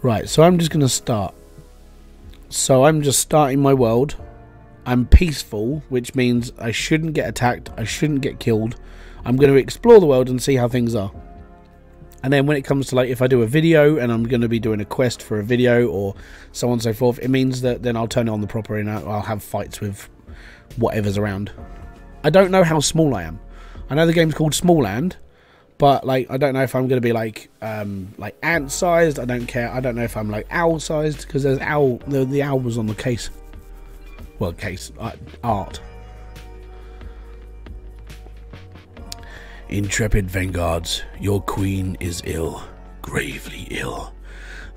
Right, so I'm just going to start. So I'm just starting my world. I'm peaceful, which means I shouldn't get attacked. I shouldn't get killed. I'm going to explore the world and see how things are. And then when it comes to, like, if I do a video and I'm going to be doing a quest for a video or so on and so forth, it means that then I'll turn it on the proper and I'll have fights with whatever's around. I don't know how small I am. I know the game's called Smalland, but, like, I don't know if I'm going to be, like ant-sized. I don't care. I don't know if I'm, like, owl-sized, because there's owl. The owl was on the case. Well, case. Art. Intrepid vanguards, your queen is ill. Gravely ill.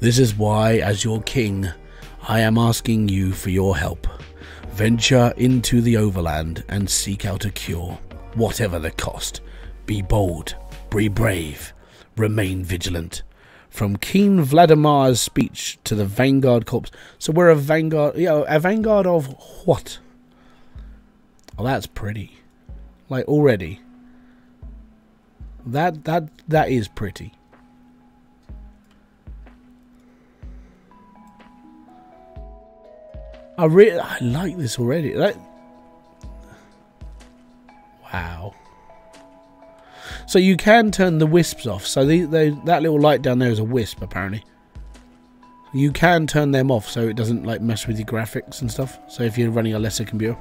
This is why, as your king, I am asking you for your help. Venture into the overland and seek out a cure, whatever the cost. Be bold. Be brave, remain vigilant. From King Vladimir's speech to the Vanguard Corps. So we're a Vanguard, a Vanguard of what? Oh, that's pretty. Like, already. That is pretty. I like this already. Wow. So you can turn the wisps off. So that little light down there is a wisp, apparently. You can turn them off so it doesn't, like, mess with your graphics and stuff. So if you're running a lesser computer.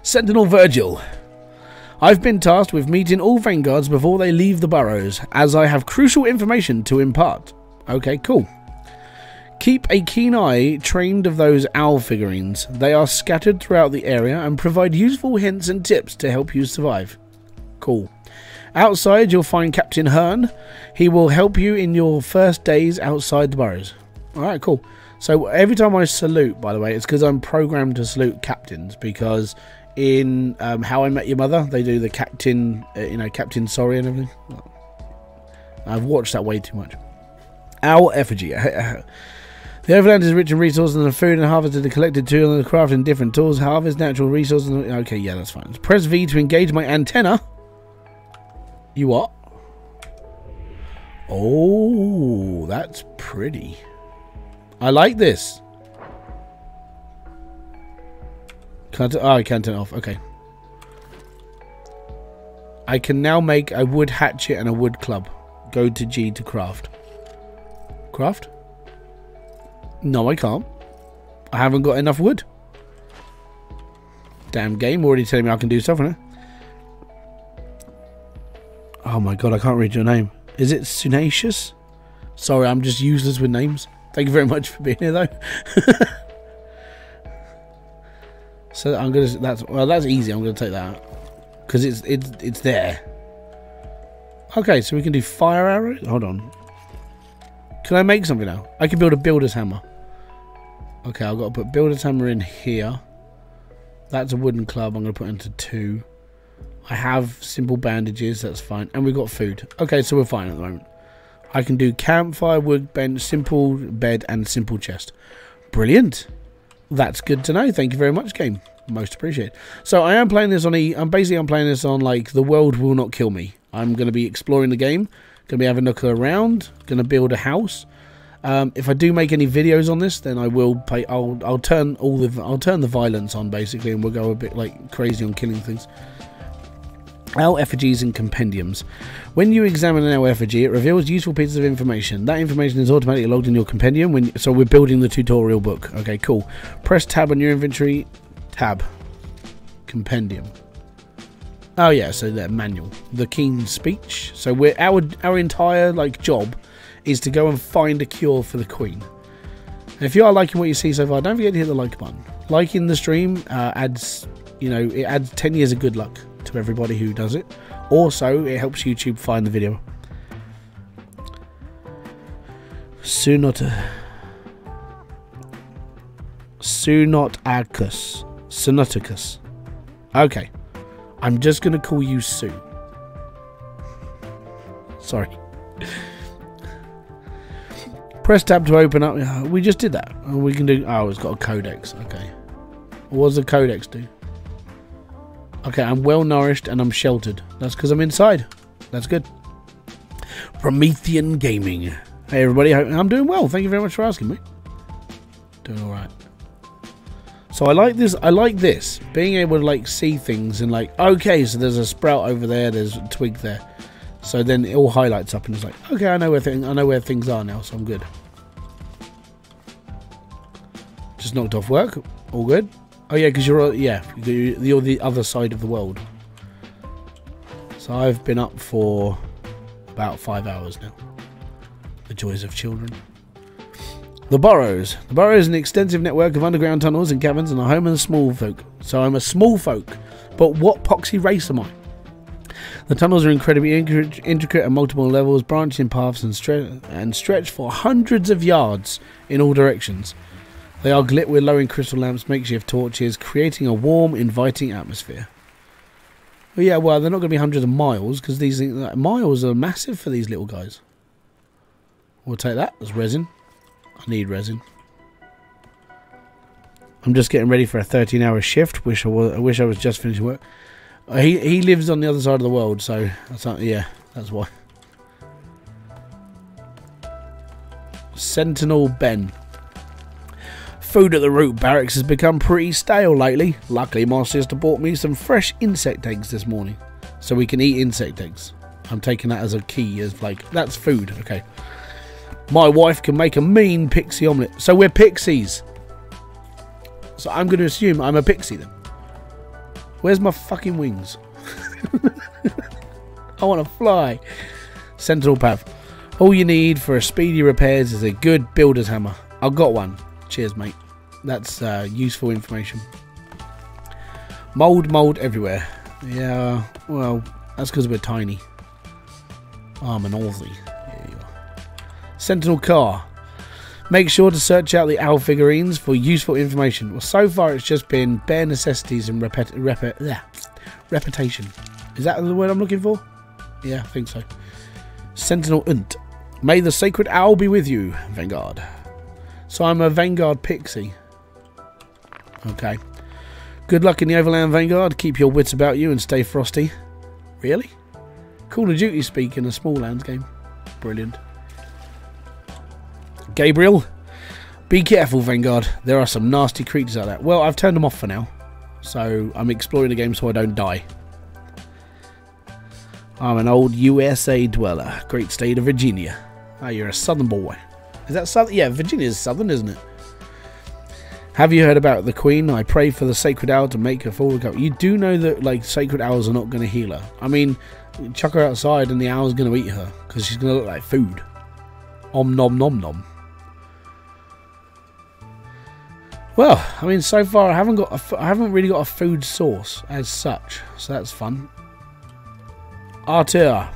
Sentinel Virgil. I've been tasked with meeting all vanguards before they leave the burrows, as I have crucial information to impart. Okay, cool. Keep a keen eye trained of those owl figurines. They are scattered throughout the area and provide useful hints and tips to help you survive. Cool. Outside, you'll find Captain Hearn. He will help you in your first days outside the burrows. Alright, cool. So every time I salute, by the way, it's because I'm programmed to salute captains, because in How I Met Your Mother, they do the captain, Captain Sorry and everything. I've watched that way too much. Owl effigy. The overland is rich in resources, and the food and harvested are collected too, and the crafting different tools. Harvest natural resources. Okay, yeah, that's fine. Press V to engage my antenna. You what? Oh, that's pretty. I like this. I can't turn it off. Okay. I can now make a wood hatchet and a wood club. Go to G to craft. Craft? No, I can't. I haven't got enough wood. Damn game already telling me I can do stuff on it. Oh my god, I can't read your name. Is it Sunacious? Sorry, I'm just useless with names. Thank you very much for being here, though. So I'm gonna. That's easy. I'm gonna take that out because it's there. Okay, so we can do fire arrows. Hold on. Can I make something now? I can build a builder's hammer. Okay, I've got to put builder's hammer in here. That's a wooden club. I'm gonna put into 2. I have simple bandages, that's fine. And we've got food. Okay, so we're fine at the moment. I can do campfire, wood bench, simple bed, and simple chest. Brilliant. That's good to know. Thank you very much, game. Most appreciated. So I am playing this on I'm playing this on, like, the world will not kill me. I'm going to be exploring the game. Going to be having a look around. Going to build a house. If I do make any videos on this, then I will play. I'll turn the violence on, basically, and we'll go a bit, like, crazy on killing things. Owl effigies and compendiums. When you examine an owl effigy, it reveals useful pieces of information. That information is automatically logged in your compendium. So we're building the tutorial book. Okay, cool. Press tab on your inventory. Tab. Compendium. Oh yeah, so that manual. The King's speech. So our entire, like, job is to go and find a cure for the Queen. And if you are liking what you see so far, don't forget to hit the like button. Liking the stream adds, it adds 10 years of good luck to everybody who does it. Also, it helps YouTube find the video. Sunoticus. Okay. I'm just going to call you Sue. Sorry. Press tab to open up. We just did that. We can do... Oh, it's got a codex. Okay. What does the codex do? Okay, I'm well nourished and I'm sheltered. That's because I'm inside. That's good. Promethean Gaming. Hey everybody, I'm doing well. Thank you very much for asking me. Doing alright. So I like this. I like this. Being able to like see things and like, okay, so there's a sprout over there, there's a twig there. So then it all highlights up and it's like, okay, I know where things are now, so I'm good. Just knocked off work. All good. Oh yeah, because you're the other side of the world. So I've been up for about 5 hours now. The joys of children. The Burrows. The Burrow is an extensive network of underground tunnels and caverns and a home of the small folk. So I'm a small folk. But what poxy race am I? The tunnels are incredibly intricate at multiple levels, branching paths and stretch for hundreds of yards in all directions. They are lit with glowing crystal lamps, makeshift torches, creating a warm, inviting atmosphere. Well, yeah, well, they're not going to be hundreds of miles, because these things, like, miles are massive for these little guys. We'll take that as resin. I need resin. I'm just getting ready for a 13-hour shift. I wish I was just finishing work. He lives on the other side of the world, so yeah, that's why. Sentinel Ben. Food at the Root Barracks has become pretty stale lately. Luckily, my sister bought me some fresh insect eggs this morning, so we can eat insect eggs. I'm taking that as a key, as like, that's food, okay. My wife can make a mean pixie omelette. So we're pixies. So I'm going to assume I'm a pixie then. Where's my fucking wings? I want to fly. Sentinel path. All you need for a speedy repairs is a good builder's hammer. I've got one. Cheers, mate. That's useful information. Mould everywhere. Yeah, well, that's because we're tiny. I'm an Aussie. Here you are. Sentinel car. Make sure to search out the owl figurines for useful information. Well, so far it's just been bare necessities and reputation. Is that the word I'm looking for? Yeah, I think so. Sentinel Unt. May the sacred owl be with you, Vanguard. So I'm a Vanguard pixie. Okay. Good luck in the Overland, Vanguard. Keep your wits about you and stay frosty. Really? Call of Duty speak in a Smalland game. Brilliant. Gabriel. Be careful, Vanguard. There are some nasty creatures out there. Well, I've turned them off for now. So I'm exploring the game so I don't die. I'm an old USA dweller. Great state of Virginia. Ah, you're a southern boy. Is that southern? Yeah, Virginia's southern, isn't it? Have you heard about the Queen? I pray for the sacred owl to make her full recovery. You do know that, like, sacred owls are not going to heal her. I mean, chuck her outside and the owl's going to eat her because she's going to look like food. Om nom nom nom. Well, I mean, so far I haven't really got a food source as such, so that's fun. Artur.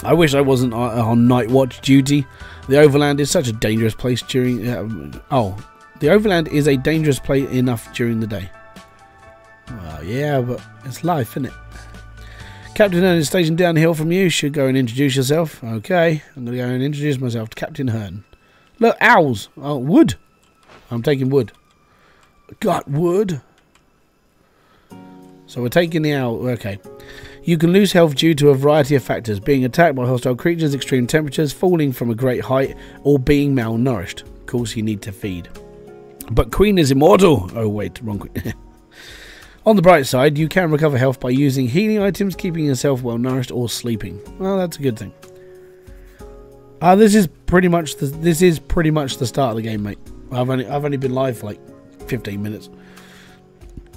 I wish I wasn't on night watch duty. The Overland is such a dangerous place during... the Overland is a dangerous place enough during the day. Well, yeah, but it's life, isn't it? Captain Hearn is stationed downhill from you. Should go and introduce yourself. Okay, I'm going to go and introduce myself to Captain Hearn. Look, owls. Oh, wood. I'm taking wood. Got wood. So we're taking the owl. Okay. You can lose health due to a variety of factors. Being attacked by hostile creatures, extreme temperatures, falling from a great height, or being malnourished. Of course, you need to feed. But Queen is immortal. Oh, wait. Wrong Queen. On the bright side, you can recover health by using healing items, keeping yourself well nourished, or sleeping. Well, that's a good thing. This is pretty much the start of the game, mate. I've only been live for like 15 minutes.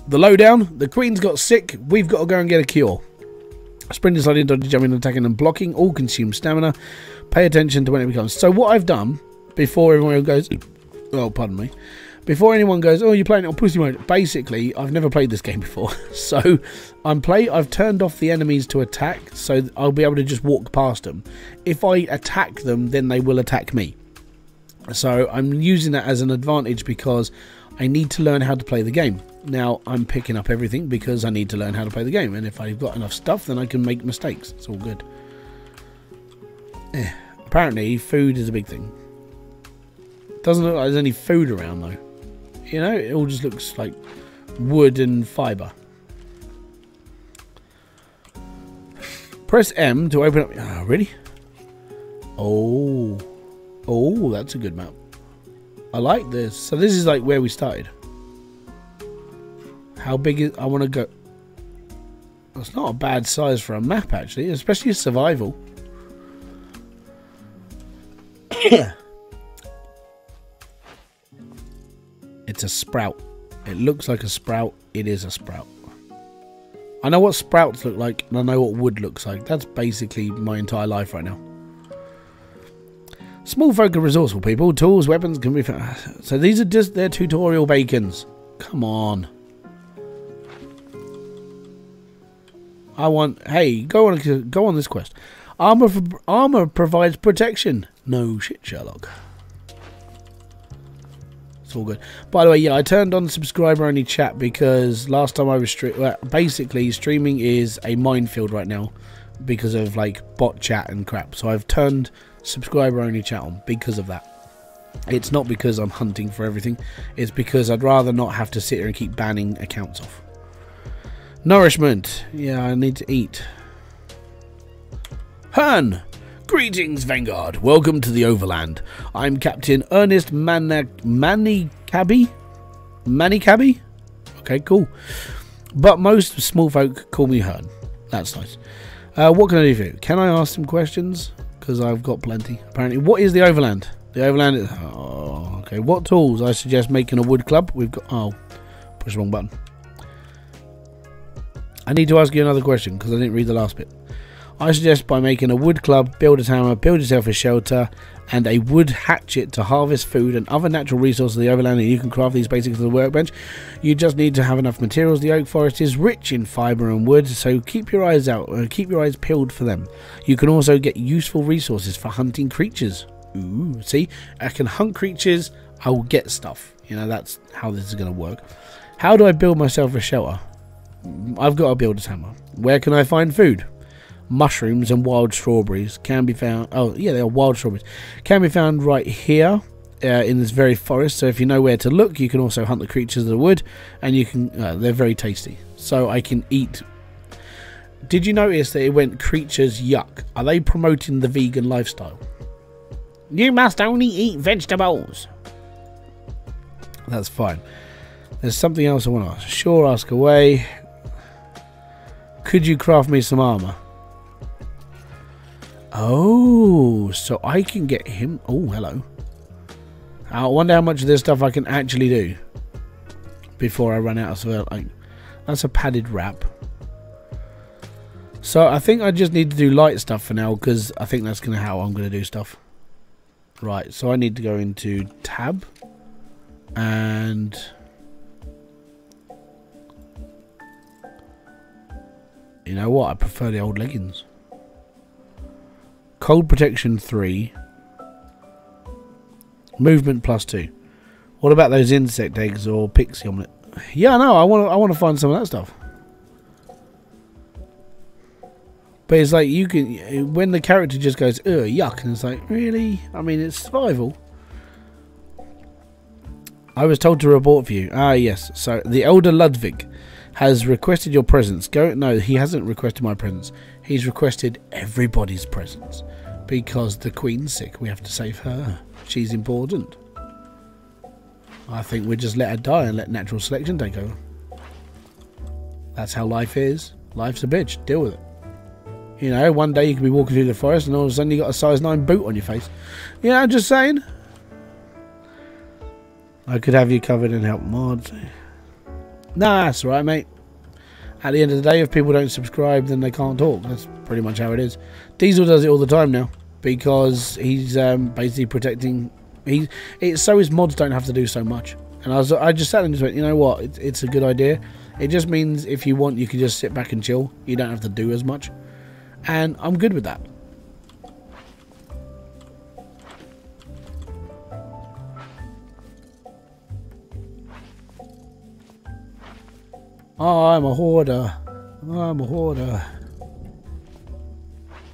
The lowdown: the Queen's got sick. We've got to go and get a cure. Sprinting, sliding, dodging, jumping, attacking, and blocking all consume stamina. Pay attention to when it becomes. So what I've done before everyone goes, oh, pardon me. Before anyone goes, oh, you're playing it on pussy mode. Basically, I've never played this game before, so I've turned off the enemies to attack, so I'll be able to just walk past them. If I attack them, then they will attack me. So I'm using that as an advantage because I need to learn how to play the game. Now I'm picking up everything because I need to learn how to play the game, and if I've got enough stuff, then I can make mistakes. It's all good. Apparently, food is a big thing. Doesn't look like there's any food around though. You know, it all just looks like wood and fibre. Press M to open up. Oh, really? Oh. Oh, that's a good map. I like this. So this is like where we started. How big is... I want to go... That's not a bad size for a map, actually. Especially survival. It's a sprout. It looks like a sprout. It is a sprout. I know what sprouts look like, and I know what wood looks like. That's basically my entire life right now. Small folk are resourceful people. Tools, weapons can be found. So these are just their tutorial bacons. Come on. I want... Hey, go on this quest. Armor provides protection. No shit, Sherlock. It's all good. By the way, yeah, I turned on subscriber only chat because last time I was basically streaming is a minefield right now because of like bot chat and crap. So I've turned subscriber only chat on because of that. It's not because I'm hunting for everything. It's because I'd rather not have to sit here and keep banning accounts off. Nourishment. Yeah, I need to eat. Hearn. Greetings, Vanguard. Welcome to the Overland. I'm Captain Ernest Manikabi. Okay, cool. But most small folk call me Hearn. That's nice. What can I do for you? Can I ask some questions? Because I've got plenty. Apparently, what is the Overland? The Overland is... Oh, okay. What tools? I suggest making a wood club. We've got... Oh, push the wrong button. I need to ask you another question because I didn't read the last bit. I suggest by making a wood club, build a hammer, build yourself a shelter, and a wood hatchet to harvest food and other natural resources of the Overland, and you can craft these basics to the workbench. You just need to have enough materials. The oak forest is rich in fibre and wood, so keep your eyes out, keep your eyes peeled for them. You can also get useful resources for hunting creatures. Ooh, see, I can hunt creatures, I will get stuff. You know, that's how this is going to work. How do I build myself a shelter? I've got a builder's hammer. Where can I find food? Mushrooms and wild strawberries can be found. Oh yeah, they are wild strawberries. Can be found right here in this very forest. So if you know where to look, you can also hunt the creatures of the wood, and you can. They're very tasty. So I can eat. Did you notice that it went creatures yuck? Are they promoting the vegan lifestyle? You must only eat vegetables. That's fine. There's something else I want to ask. Sure, ask away. Could you craft me some armor? Oh, so I can get him. Oh, hello. I wonder how much of this stuff I can actually do before I run out of stuff. Like, that's a padded wrap. So I think I just need to do light stuff for now because I think that's going to how I'm going to do stuff. Right, so I need to go into tab and you know what? I prefer the old leggings. Cold protection 3. Movement +2. What about those insect eggs or pixie omelette? Yeah, no, I want to find some of that stuff. But it's like you can when the character just goes, ugh, yuck, and it's like, really? I mean, it's survival. I was told to report for you. Ah, yes. So the elder Ludwig has requested your presence. No, he hasn't requested my presence. He's requested everybody's presence because the Queen's sick. We have to save her. She's important. I think we just let her die and let natural selection take over. That's how life is. Life's a bitch. Deal with it. You know, one day you can be walking through the forest and all of a sudden you got a size 9 boot on your face. Yeah, I'm just saying. I could have you covered in help mods. Nah, that's right, mate. At the end of the day, if people don't subscribe, then they can't talk. That's pretty much how it is. Diesel does it all the time now because he's basically protecting. So his mods don't have to do so much. And I just sat and just went, you know what? It's a good idea. It just means if you want, you can just sit back and chill. You don't have to do as much, and I'm good with that. Oh, I'm a hoarder. I'm a hoarder.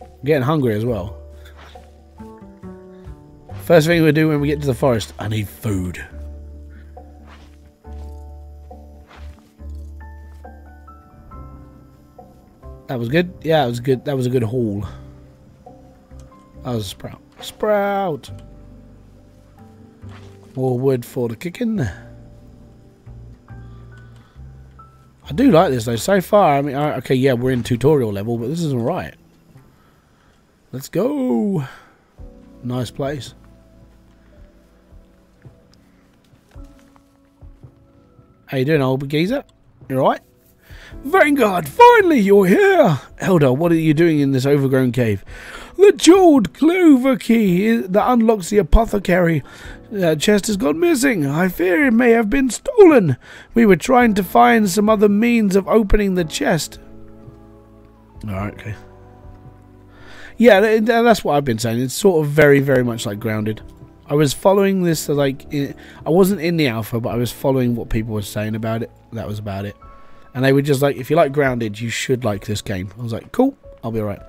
I'm getting hungry as well. First thing we do when we get to the forest, I need food. That was good. Yeah, it was good. That was a good haul. That was a sprout. Sprout. More wood for the kicking. I do like this though. So far, I mean, okay, yeah, we're in tutorial level, but this is alright. Let's go. Nice place. How you doing, old geezer? You alright? Vanguard, finally you're here! Elder, what are you doing in this overgrown cave? The jeweled clover key that unlocks the apothecary chest has gone missing. I fear it may have been stolen. We were trying to find some other means of opening the chest. Alright, okay. Yeah, that's what I've been saying. It's sort of very, very much like Grounded. I was following this, like, I wasn't in the alpha, but I was following what people were saying about it. That was about it. And they were just like, if you like Grounded, you should like this game. I was like, cool, I'll be alright.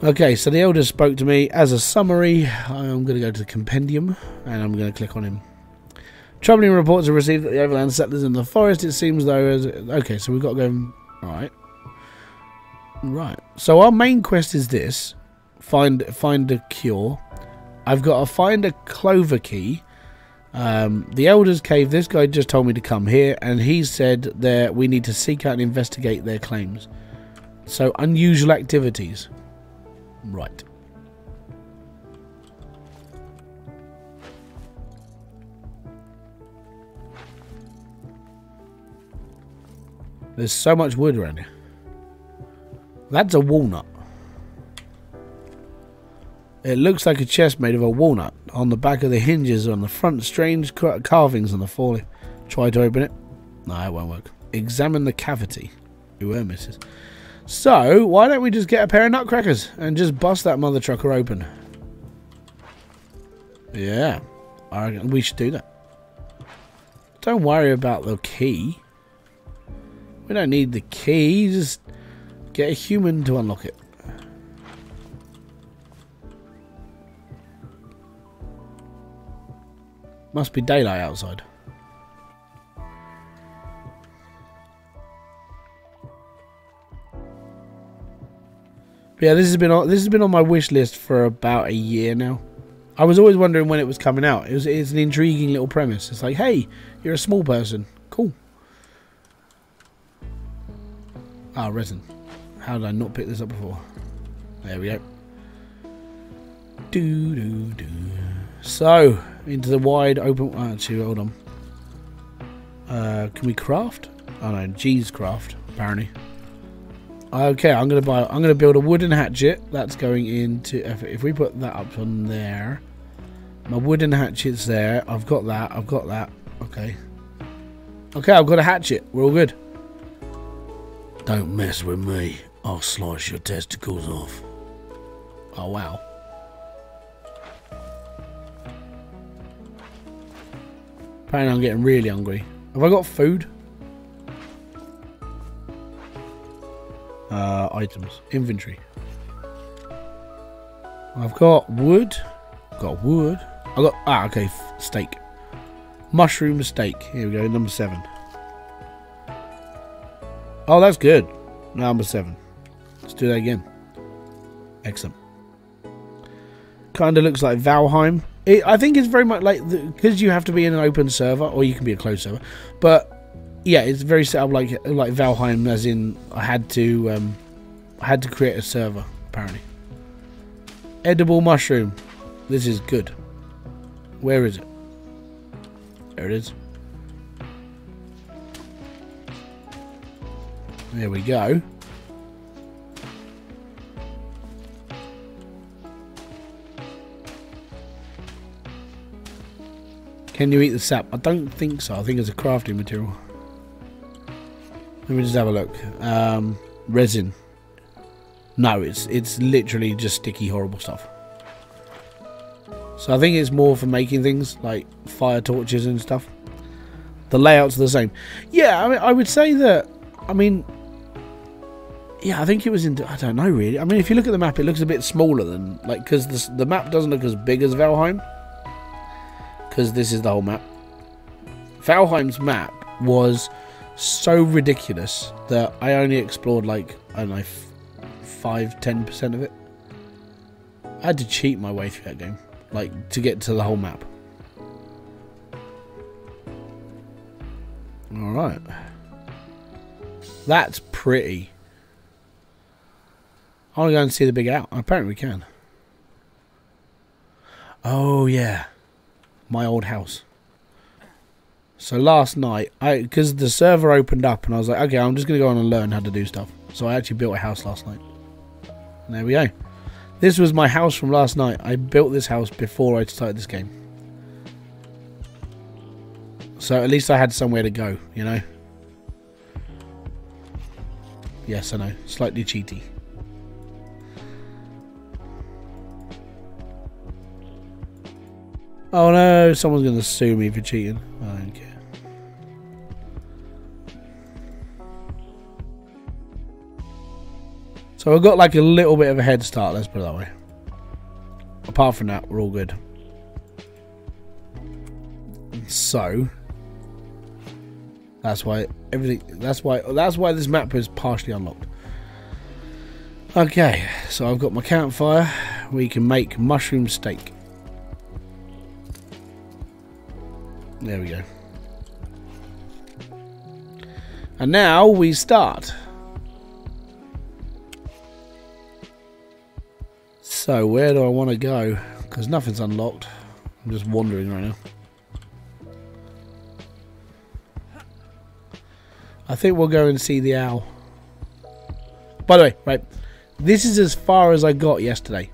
Okay, so the Elder spoke to me. As a summary, I'm going to go to the compendium, and I'm going to click on him. Troubling reports are received that the overland settlers in the forest, it seems though, okay, so we've got to go, alright. Right, so our main quest is this. Find a cure. I've got to find a clover key. The Elder's Cave, this guy just told me to come here, and he said that we need to seek out and investigate their claims. So, unusual activities. Right. There's so much wood around here. That's a walnut. It looks like a chest made of a walnut. On the back of the hinges on the front, strange carvings on the floor. Try to open it. No, it won't work. Examine the cavity. Ooh, misses. So, why don't we just get a pair of nutcrackers and just bust that mother trucker open? Yeah, I reckon we should do that. Don't worry about the key. We don't need the key. Just get a human to unlock it. Must be daylight outside. But yeah, this has been on my wish list for about a year now. I was always wondering when it was coming out. It's an intriguing little premise. It's like, hey, you're a small person. Cool. Ah, resin. How did I not pick this up before? There we go. So, into the wide open... actually, hold on. Can we craft? Oh no, G's craft, apparently. Okay, I'm gonna build a wooden hatchet. That's going into... If we put that up on there... My wooden hatchet's there. I've got that. Okay. Okay, I've got a hatchet. We're all good. Don't mess with me. I'll slice your testicles off. Oh, wow. Apparently I'm getting really hungry. Have I got food? Items. Inventory. I've got wood. Okay, steak. Mushroom steak. Here we go, number 7. Oh, that's good. Number 7. Let's do that again. Excellent. Kind of looks like Valheim. I think it's very much like... Because you have to be in an open server, or you can be a closed server. But, yeah, it's very set up like Valheim, as in I had to create a server, apparently. Edible mushroom. This is good. Where is it? There it is. There we go. Can you eat the sap? I don't think so. I think it's a crafting material. Let me just have a look. Resin. No, it's literally just sticky, horrible stuff. So I think it's more for making things like fire torches and stuff. The layouts are the same. Yeah, I mean, I would say that. I mean, yeah, I think it was in. I don't know really. I mean, if you look at the map, it looks a bit smaller than because the map doesn't look as big as Valheim. Because this is the whole map. Valheim's map was so ridiculous that I only explored like, I don't know, 5-10% of it. I had to cheat my way through that game, like to get to the whole map. Alright. That's pretty. I want to go and see the big owl. Apparently we can. Oh, yeah. My old house. So last night, because the server opened up and I was like, okay, I'm just going to go on and learn how to do stuff. So I actually built a house last night. And there we go. This was my house from last night. I built this house before I started this game. So at least I had somewhere to go, you know? Yes, I know. Slightly cheaty. Oh no, someone's going to sue me for cheating. I don't care. So I've got like a little bit of a head start, let's put it that way. Apart from that, we're all good. So that's why this map is partially unlocked. Okay, so I've got my campfire. We can make mushroom steak. There we go. And now we start. So where do I want to go? Because nothing's unlocked. I'm just wandering right now. I think we'll go and see the owl. By the way, right, this is as far as I got yesterday.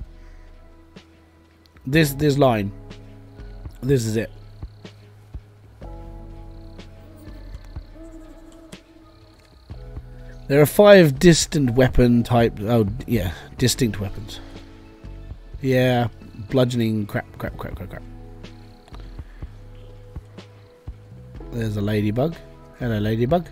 This line. This is it. There are 5 distant weapon type. Oh yeah, distinct weapons. Yeah, bludgeoning, crap. There's a ladybug. Hello, ladybug.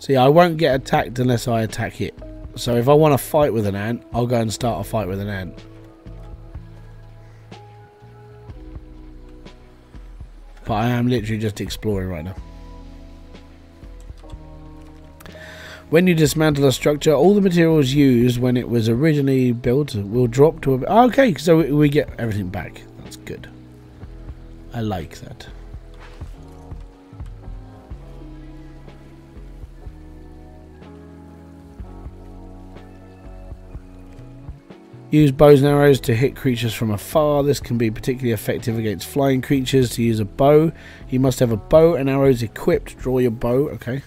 See, I won't get attacked unless I attack it. So if I want to fight with an ant, I'll go and start a fight with an ant. But I am literally just exploring right now. When you dismantle a structure, all the materials used when it was originally built will drop to a... Okay, so we get everything back. That's good. I like that. Use bows and arrows to hit creatures from afar. This can be particularly effective against flying creatures. To use a bow, you must have a bow and arrows equipped. Draw your bow. Okay.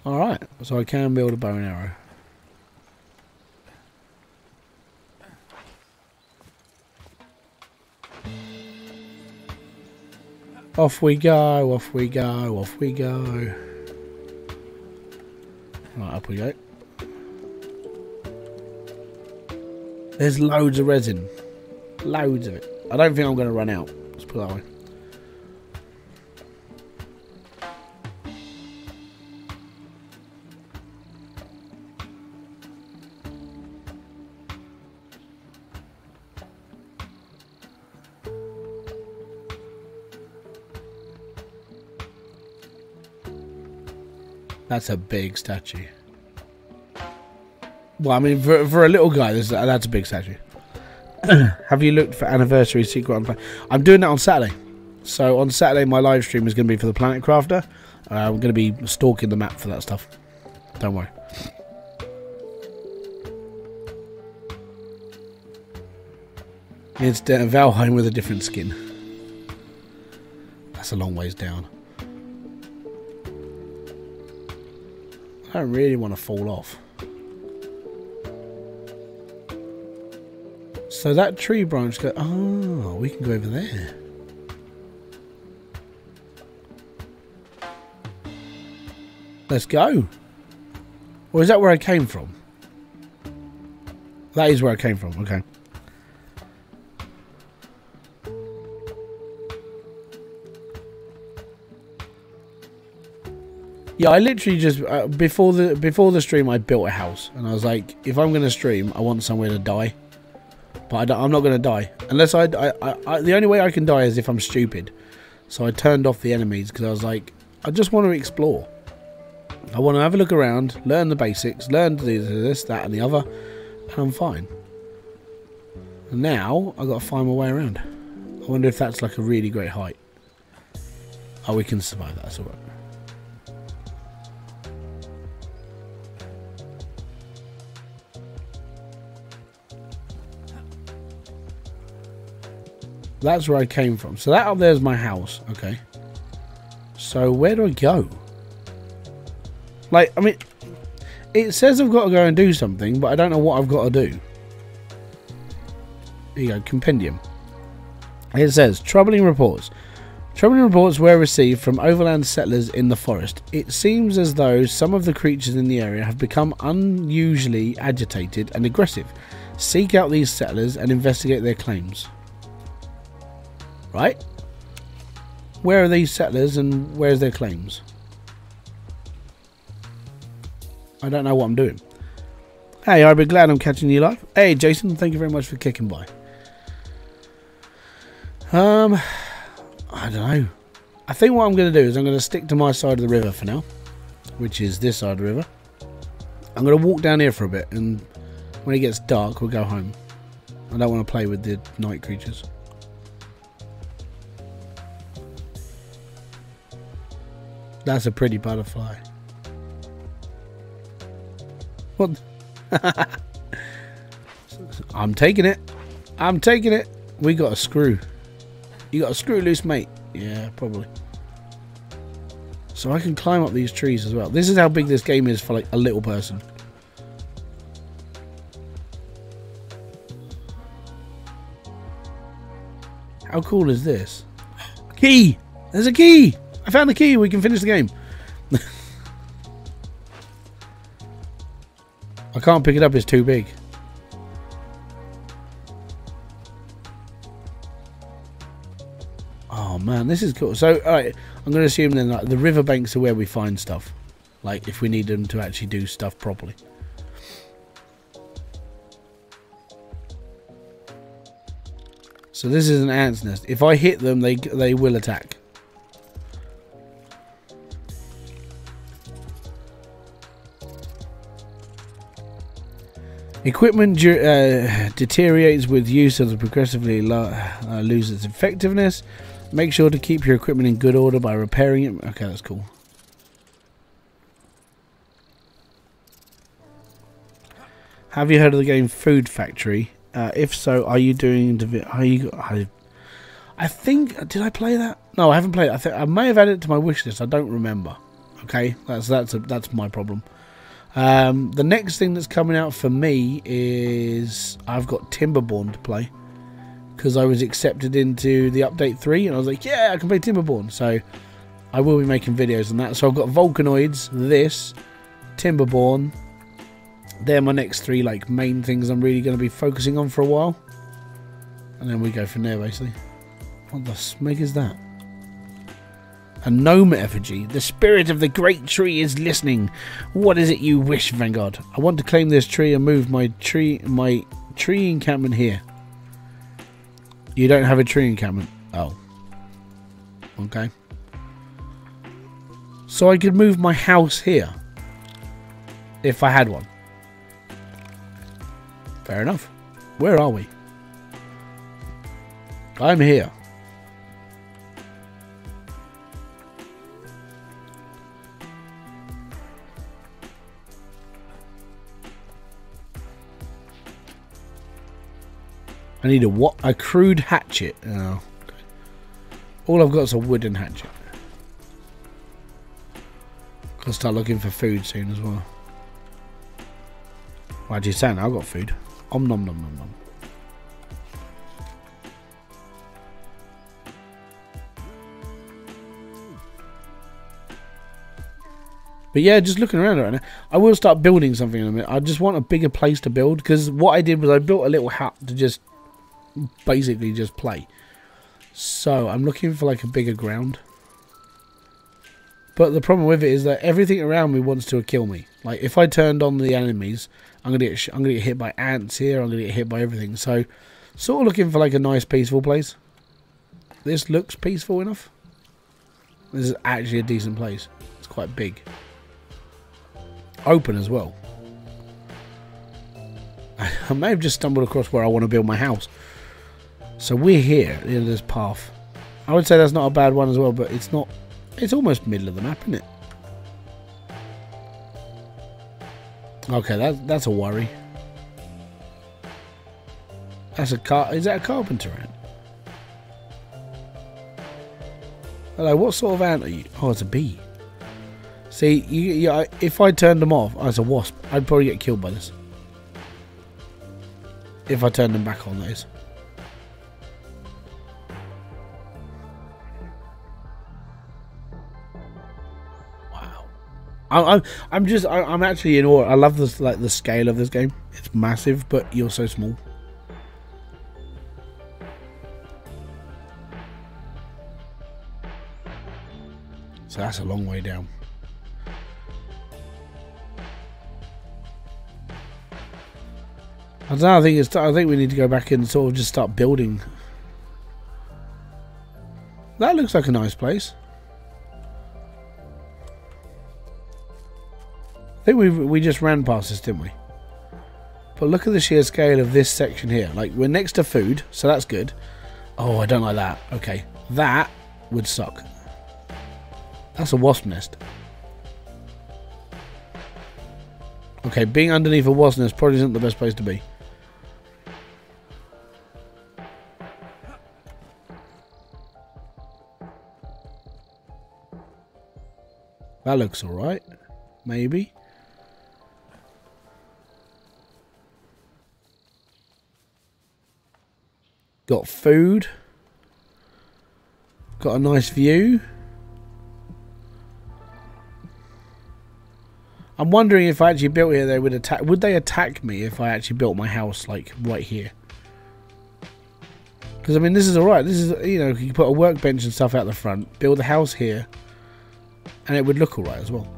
Alright, so I can build a bow and arrow. Off we go, off we go, off we go. Right, up we go. There's loads of resin. Loads of it. I don't think I'm going to run out. Let's put it that way. That's a big statue. Well, I mean, for a little guy, that's a big statue. Have you looked for anniversary secret? I'm doing that on Saturday. So on Saturday, my live stream is going to be for the Planet Crafter. I'm going to be stalking the map for that stuff. Don't worry. It's Valheim with a different skin. That's a long ways down. I don't really want to fall off. So that tree branch goes... Oh, we can go over there. Let's go. Or is that where I came from? That is where I came from, okay. Yeah, I literally just before the stream I built a house and I was like, if I'm going to stream, I want somewhere to die. But I'm not going to die unless the only way I can die is if I'm stupid. So I turned off the enemies because I was like, I just want to explore. I want to have a look around, learn the basics, learn to do this, that, and the other, and I'm fine. Now I've got to find my way around. I wonder if that's like a really great height. Oh, we can survive that. That's alright. That's where I came from. So that up there is my house. Okay. So where do I go? Like, I mean, it says I've got to go and do something, but I don't know what I've got to do. Here you go, compendium. It says, troubling reports. Troubling reports were received from overland settlers in the forest. It seems as though some of the creatures in the area have become unusually agitated and aggressive. Seek out these settlers and investigate their claims. Right? Where are these settlers and where's their claims? I don't know what I'm doing. Hey, I'd be glad I'm catching you live. Hey, Jason, thank you very much for kicking by. I don't know. I think what I'm going to do is I'm going to stick to my side of the river for now, which is this side of the river. I'm going to walk down here for a bit, and when it gets dark, we'll go home. I don't want to play with the night creatures. That's a pretty butterfly. What? I'm taking it. I'm taking it. We got a screw. You got a screw loose, mate? Yeah, probably. So I can climb up these trees as well. This is how big this game is for like a little person. How cool is this? Key! There's a key! I found the key. We can finish the game. I can't pick it up. It's too big. Oh man, this is cool. So, alright, I'm going to assume then like, the riverbanks are where we find stuff. Like, if we need them to actually do stuff properly. So this is an ant's nest. If I hit them, they will attack. Equipment deteriorates with use of the progressively loses its effectiveness. Make sure to keep your equipment in good order by repairing it. Okay, that's cool. Have you heard of the game Food Factory? If so, are you doing? I think, did I play that? No, I haven't played it. I may have added it to my wish list. I don't remember. Okay, that's my problem. The next thing that's coming out for me is I've got Timberborn to play because I was accepted into the update 3 and I was like, yeah, I can play Timberborn. So I will be making videos on that. So I've got Volcanoids, this, Timberborn. They're my next 3 like main things I'm really going to be focusing on for a while, and then we go from there basically. What the smeg is that? A gnome effigy. The spirit of the great tree is listening. What is it you wish, Vanguard? I want to claim this tree and move my tree encampment here. You don't have a tree encampment. Oh. Okay. So I could move my house here. If I had one. Fair enough. Where are we? I'm here. I need a what? A crude hatchet. Oh, okay. All I've got is a wooden hatchet. I'll start looking for food soon as well. Why do you say I've got food? Om nom nom nom nom. But yeah, just looking around right now. I will start building something in a minute. I just want a bigger place to build, because what I did was I built a little hut to just basically just play. So I'm looking for like a bigger ground. But the problem with it is that everything around me wants to kill me. Like if I turned on the enemies, I'm gonna get hit by ants here. I'm gonna get hit by everything. So sort of looking for like a nice peaceful place. This looks peaceful enough. This is actually a decent place. It's quite big. Open as well. I may have just stumbled across where I want to build my house. So we're here at the end of this path. I would say that's not a bad one as well, but it's not. It's almost middle of the map, isn't it? Okay, that's a worry. That's a car. Is that a carpenter ant? Hello, what sort of ant are you? Oh, it's a bee. See, if I turned them off, oh, it's a wasp. I'd probably get killed by this. If I turned them back on, that is. I'm actually in awe. I love this, like the scale of this game. It's massive, but you're so small. So that's a long way down. I don't know. I think we need to go back and sort of just start building. That looks like a nice place. I think we just ran past this, didn't we? But look at the sheer scale of this section here. Like, we're next to food, so that's good. Oh, I don't like that. Okay, that would suck. That's a wasp nest. Okay, being underneath a wasp nest probably isn't the best place to be. That looks alright. Maybe. Got food. Got a nice view. I'm wondering if I actually built here, they would attack. Would they attack me if I actually built my house like right here? Because I mean, this is alright. This is, you know, you put a workbench and stuff out the front, build a house here, and it would look alright as well.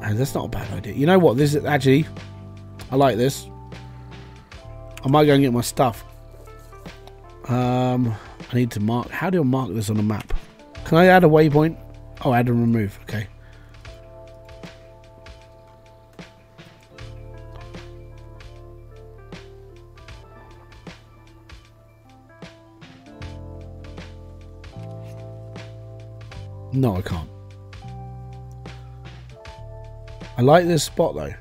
And that's not a bad idea. You know what? This is actually, I like this. I might go and get my stuff. I need to mark. How do I mark this on a map? Can I add a waypoint? Oh, add and remove. Okay. No, I can't. I like this spot though.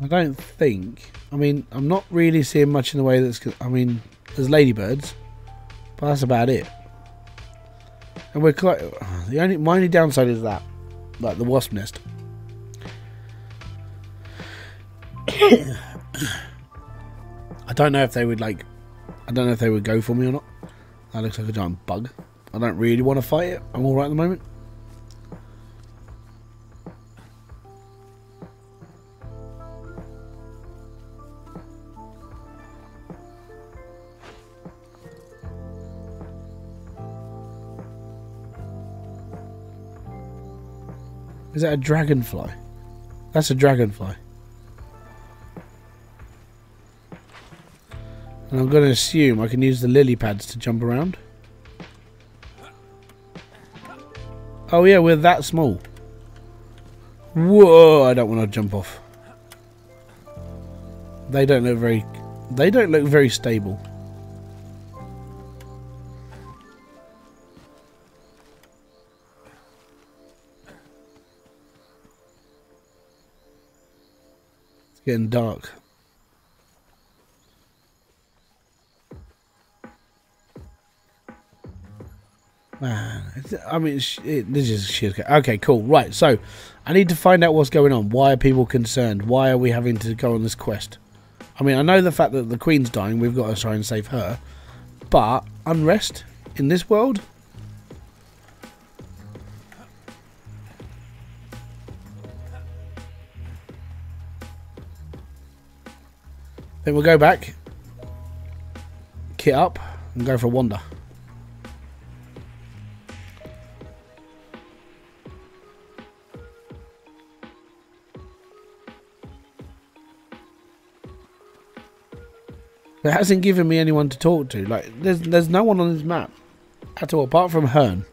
I don't think. I mean, I'm not really seeing much in the way that's. I mean, there's ladybirds, but that's about it. And we're quite. My only downside is that, like the wasp nest. I don't know if they would like. I don't know if they would go for me or not. That looks like a giant bug. I don't really want to fight it. I'm all right at the moment. Is that a dragonfly? That's a dragonfly. And I'm going to assume I can use the lily pads to jump around. Oh yeah, we're that small. Whoa, I don't want to jump off. They don't look very stable. It's getting dark. Man, I mean, this is shit. Okay, cool. Right, so I need to find out what's going on. Why are people concerned? Why are we having to go on this quest? I mean, I know the fact that the Queen's dying. We've got to try and save her. But unrest in this world? Then we'll go back, kit up, and go for a wander. It hasn't given me anyone to talk to. Like, there's no one on this map at all, apart from Hearn.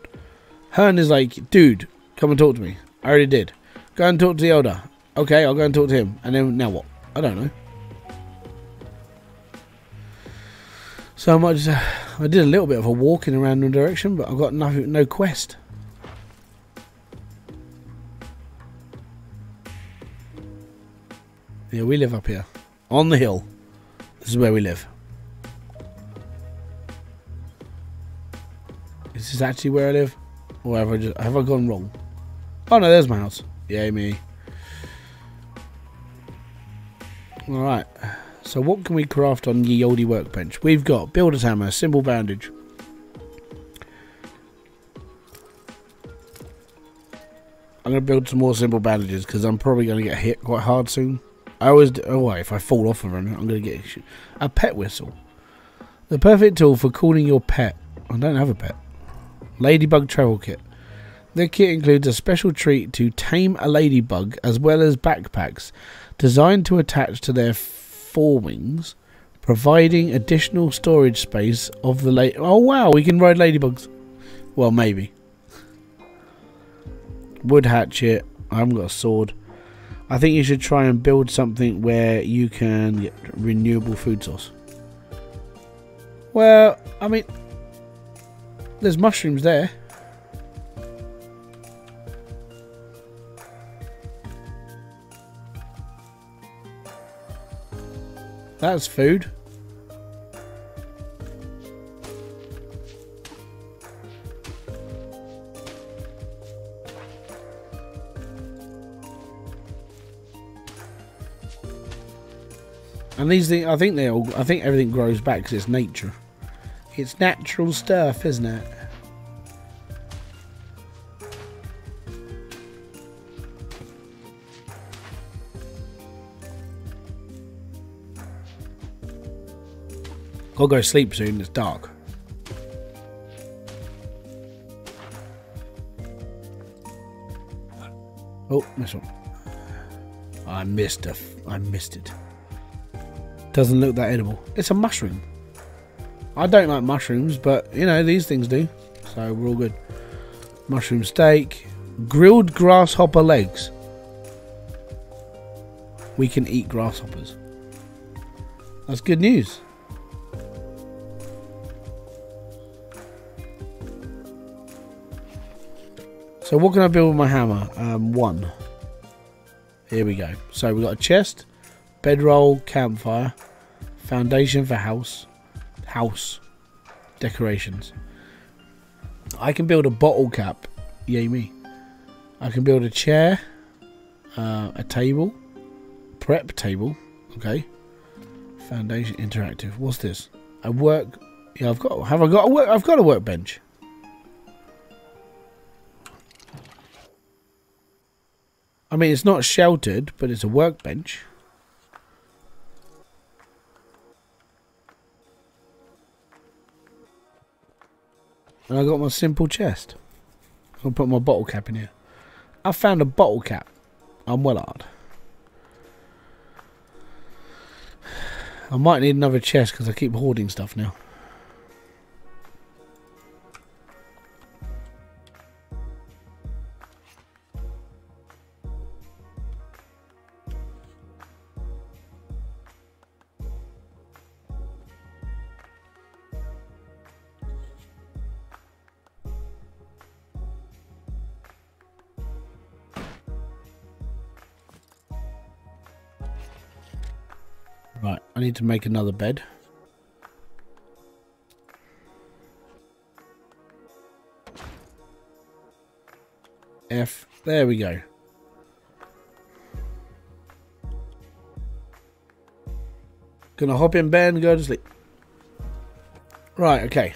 Hearn is like, dude, come and talk to me. I already did. Go and talk to the elder. Okay, I'll go and talk to him. And then, now what? I don't know. So much. I did a little bit of a walking around the direction, but I've got nothing, no quest. Yeah, we live up here. On the hill. This is where we live. Is this actually where I live? Or have I gone wrong? Oh no, there's my house. Yay me. Alright. So what can we craft on ye olde workbench? We've got builder's hammer, simple bandage. I'm going to build some more simple bandages because I'm probably going to get hit quite hard soon. I always do. Oh wait, if I fall off of them, I'm going to get a pet whistle. The perfect tool for calling your pet. I don't have a pet. Ladybug travel kit. The kit includes a special treat to tame a ladybug as well as backpacks designed to attach to their forewings, providing additional storage space of the Oh wow, we can ride ladybugs. Well, maybe. Wood hatchet. I haven't got a sword. I think you should try and build something where you can get renewable food source. Well, I mean, there's mushrooms there. That's food. And these things, I think everything grows back because it's nature. It's natural stuff, isn't it? I'll go sleep soon, it's dark. Oh, this one. I missed it. Doesn't look that edible. It's a mushroom. I don't like mushrooms, but you know, these things do. So we're all good. Mushroom steak. Grilled grasshopper legs. We can eat grasshoppers. That's good news. So what can I build with my hammer? One. Here we go. So we've got a chest, bedroll, campfire, foundation for house decorations. I can build a bottle cap. Yay me. I can build a chair, a table, prep table. Okay. Foundation interactive. What's this? I work. Yeah, I've got a workbench. I mean, it's not sheltered, but it's a workbench. And I got my simple chest. I'll put my bottle cap in here. I found a bottle cap. I'm well hard. I might need another chest because I keep hoarding stuff now. Right, I need to make another bed. F, there we go. Gonna hop in bed and go to sleep. Right, okay.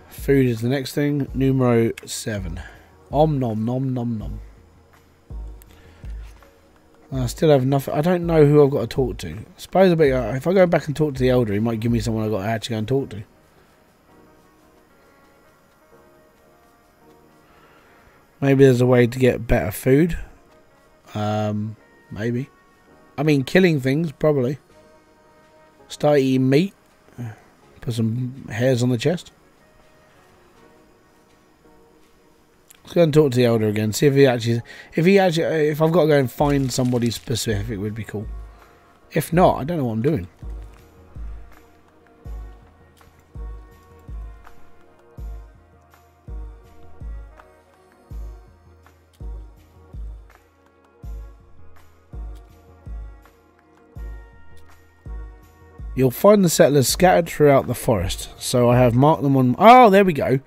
Food is the next thing. Numero 7. Om nom nom nom nom. I still have nothing. I don't know who I've got to talk to. I suppose if I go back and talk to the elder, he might give me someone I've got to actually go and talk to. Maybe there's a way to get better food. Maybe. I mean, killing things, probably. Start eating meat. Put some hairs on the chest. Let's go and talk to the elder again. See if if I've got to go and find somebody specific, it would be cool. If not, I don't know what I'm doing. You'll find the settlers scattered throughout the forest. So I have marked them on... Oh, there we go.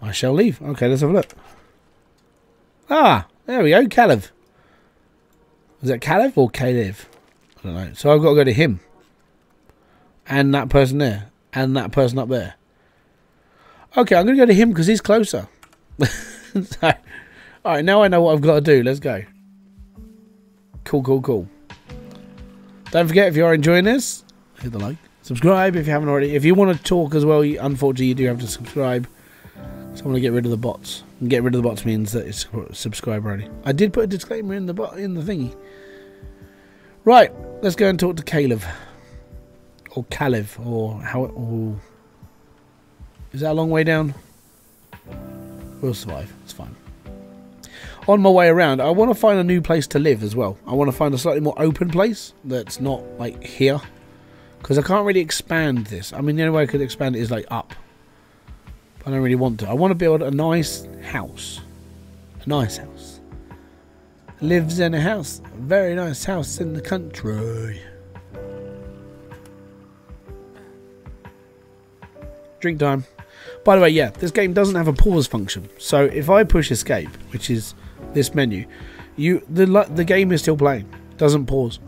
I shall leave. Okay, let's have a look. Ah, there we go. Caleb. Is that Caleb or Caleb? I don't know. So I've got to go to him. And that person there. And that person up there. Okay, I'm going to go to him because he's closer. So, alright, now I know what I've got to do. Let's go. Cool, cool, cool. Don't forget, if you are enjoying this, hit the like. Subscribe if you haven't already. If you want to talk as well, unfortunately, you do have to subscribe. So I want to get rid of the bots. And get rid of the bots means that it's subscribe already. I did put a disclaimer in the thingy. Right, let's go and talk to Caleb. Or Caleb, or how... Or, is that a long way down? We'll survive. It's fine. On my way around, I want to find a new place to live as well. I want to find a slightly more open place that's not like here. Because I can't really expand this. I mean, the only way I could expand it is like up. But I don't really want to. I want to build a nice house. A nice house. Lives in a house. A very nice house in the country. Drink time. By the way, yeah, this game doesn't have a pause function. So if I push escape, which is this menu, the game is still playing. It doesn't pause.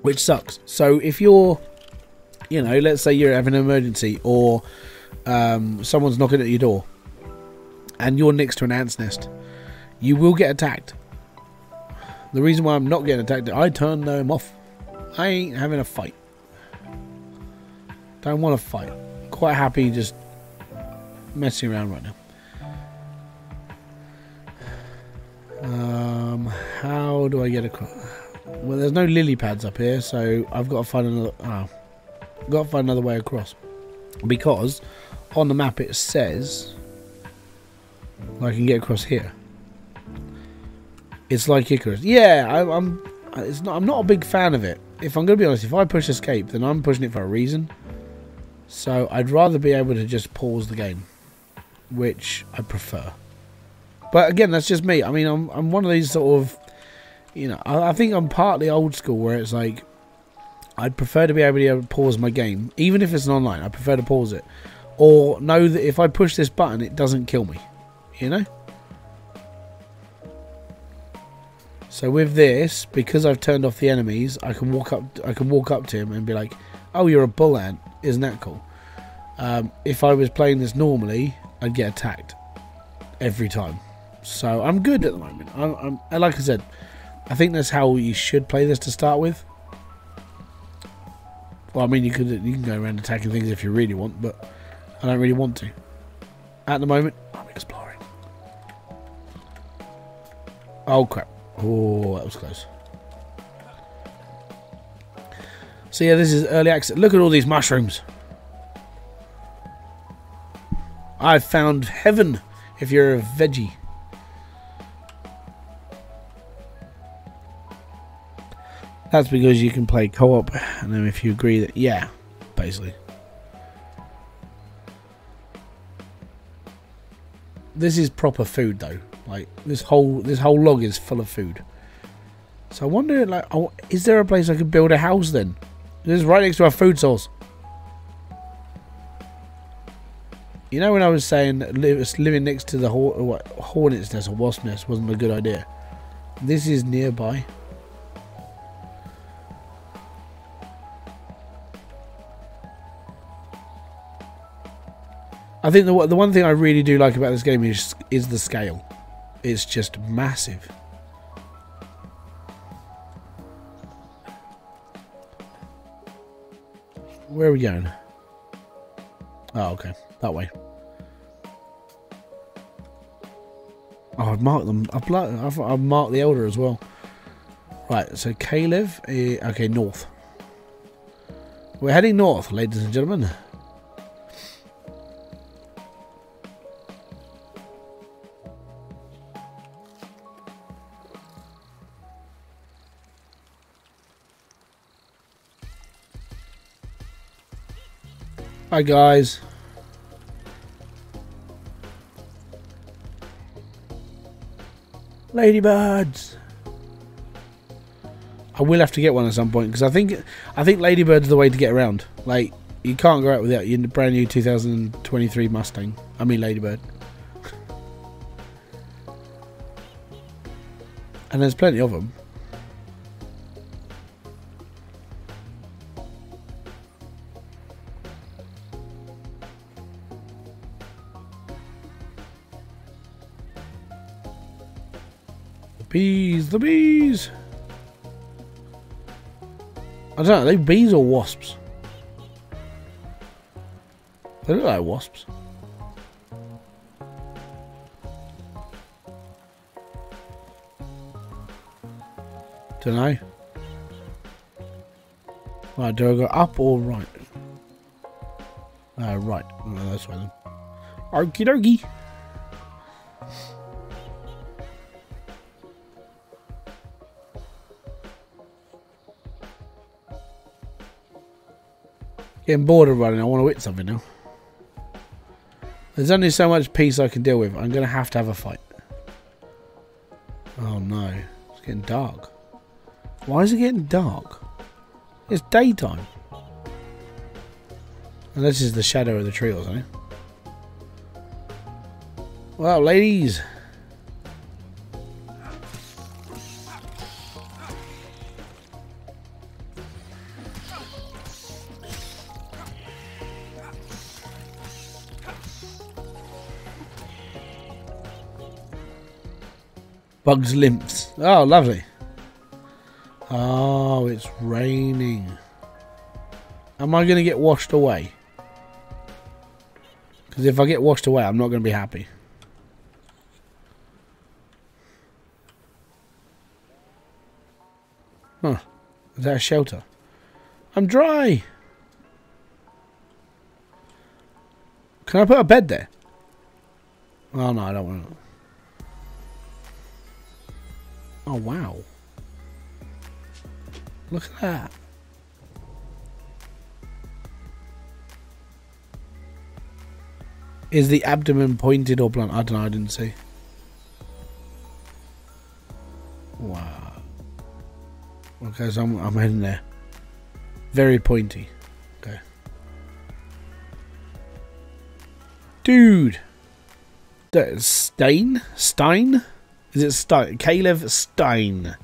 Which sucks. So if you're, you know, let's say you're having an emergency or someone's knocking at your door and you're next to an ant's nest, you will get attacked. The reason why I'm not getting attacked, I turn them off. I ain't having a fight. Don't want to fight. Quite happy just messing around right now. How do I get across? Well, there's no lily pads up here, so I've got to find another. Got to find another way across, because on the map it says I can get across here. It's like Icarus. Yeah, I'm not a big fan of it. If I'm going to be honest, if I push escape, then I'm pushing it for a reason. So I'd rather be able to just pause the game, which I prefer. But again, that's just me. I mean, I'm one of these sort of, you know, I think I'm partly old school where it's like, I'd prefer to be able to pause my game, even if it's an online. I prefer to pause it, or know that if I push this button, it doesn't kill me. You know. So with this, because I've turned off the enemies, I can walk up to him and be like, "Oh, you're a bull ant. Isn't that cool?" If I was playing this normally, I'd get attacked every time. So I'm good at the moment. And like I said, I think that's how you should play this to start with. Well, I mean, you can go around attacking things if you really want, but I don't really want to. At the moment, I'm exploring. Oh crap! Oh, that was close. So yeah, this is early access. Look at all these mushrooms. I've found heaven if you're a veggie. That's because you can play co-op, and then if you agree that, yeah, basically. This is proper food though. Like this whole log is full of food. So I wonder, like, oh, is there a place I could build a house then? This is right next to our food source. You know when I was saying that living next to the hornet's nest or wasp nest wasn't a good idea? This is nearby. I think the one thing I really do like about this game is the scale. It's just massive. Where are we going? Oh, okay. That way. Oh, I've marked them. I've marked the elder as well. Right, so Caleb. Okay, north. We're heading north, ladies and gentlemen. Hi guys. Ladybirds. I will have to get one at some point because I think Ladybird's the way to get around. Like, you can't go out without your brand new 2023 Mustang. I mean Ladybird. And there's plenty of them. The bees, the bees. I don't know, are they bees or wasps? They look like wasps. Don't know. Right, do I go up or right? Right. No, that's right then. Okie dokie. Getting bored of running. I want to hit something now. There's only so much peace I can deal with. I'm going to have a fight. Oh no. It's getting dark. Why is it getting dark? It's daytime. And this is the shadow of the tree or something. Well, ladies. Bugs limps. Oh, lovely. Oh, it's raining. Am I going to get washed away? Because if I get washed away, I'm not going to be happy. Huh. Is that a shelter? I'm dry. Can I put a bed there? Oh, no, I don't want to. Oh, wow. Look at that. Is the abdomen pointed or blunt? I don't know, I didn't see. Wow. Okay, so I'm heading there. Very pointy. Okay. Dude. Stein? Is it Stein? Caleb Stein.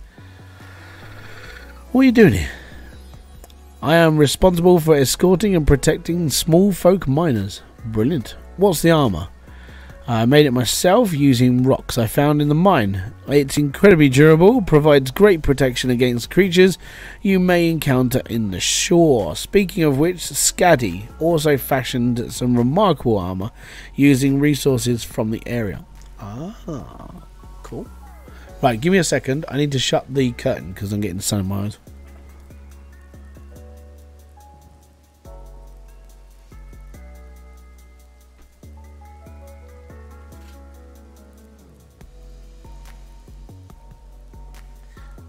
What are you doing here? I am responsible for escorting and protecting small folk miners. Brilliant. What's the armour? I made it myself using rocks I found in the mine. It's incredibly durable, provides great protection against creatures you may encounter in the shore. Speaking of which, Scaddy also fashioned some remarkable armour using resources from the area. Ah, cool. Right, give me a second. I need to shut the curtain because I'm getting the sun in my eyes.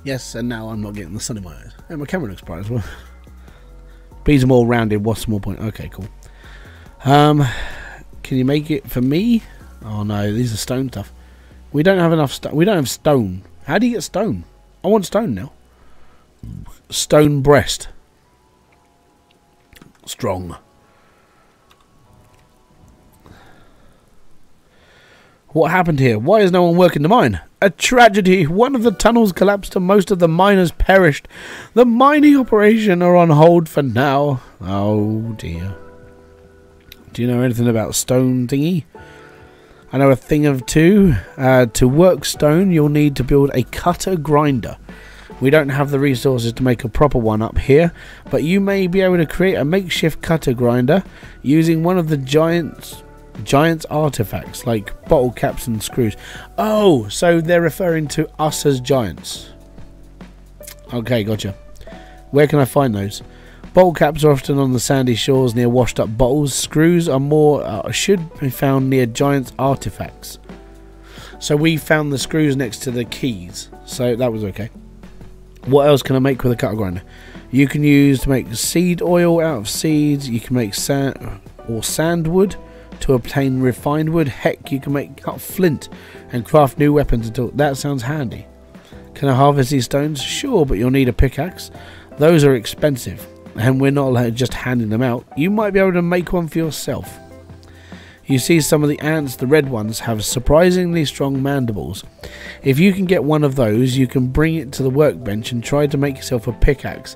Yes, and now I'm not getting the sun in my eyes. And my camera looks bright as well. Bees are more rounded. What's the more point? Okay, cool. Can you make it for me? Oh no, these are stone stuff. We don't have enough stone. We don't have stone. How do you get stone? I want stone now. Stone breast. Strong. What happened here? Why is no one working the mine? A tragedy. One of the tunnels collapsed and most of the miners perished. The mining operation are on hold for now. Oh dear. Do you know anything about stone thingy? I know a thing of two. To work stone, you'll need to build a cutter grinder. We don't have the resources to make a proper one up here, but you may be able to create a makeshift cutter grinder using one of the giant's artifacts like bottle caps and screws. Oh, so they're referring to us as giants. Okay, gotcha. Where can I find those? Bottle caps are often on the sandy shores near washed up bottles. Screws are more should be found near giants artifacts. So we found the screws next to the keys, so that was okay. What else can I make with a cutter grinder? You can use to make seed oil out of seeds. You can make sand or sandwood to obtain refined wood. Heck, you can make cut flint and craft new weapons and tools. That sounds handy. Can I harvest these stones? Sure, but you'll need a pickaxe. Those are expensive, and we're not allowed just handing them out. You might be able to make one for yourself. You see, some of the ants, the red ones, have surprisingly strong mandibles. If you can get one of those, you can bring it to the workbench and try to make yourself a pickaxe.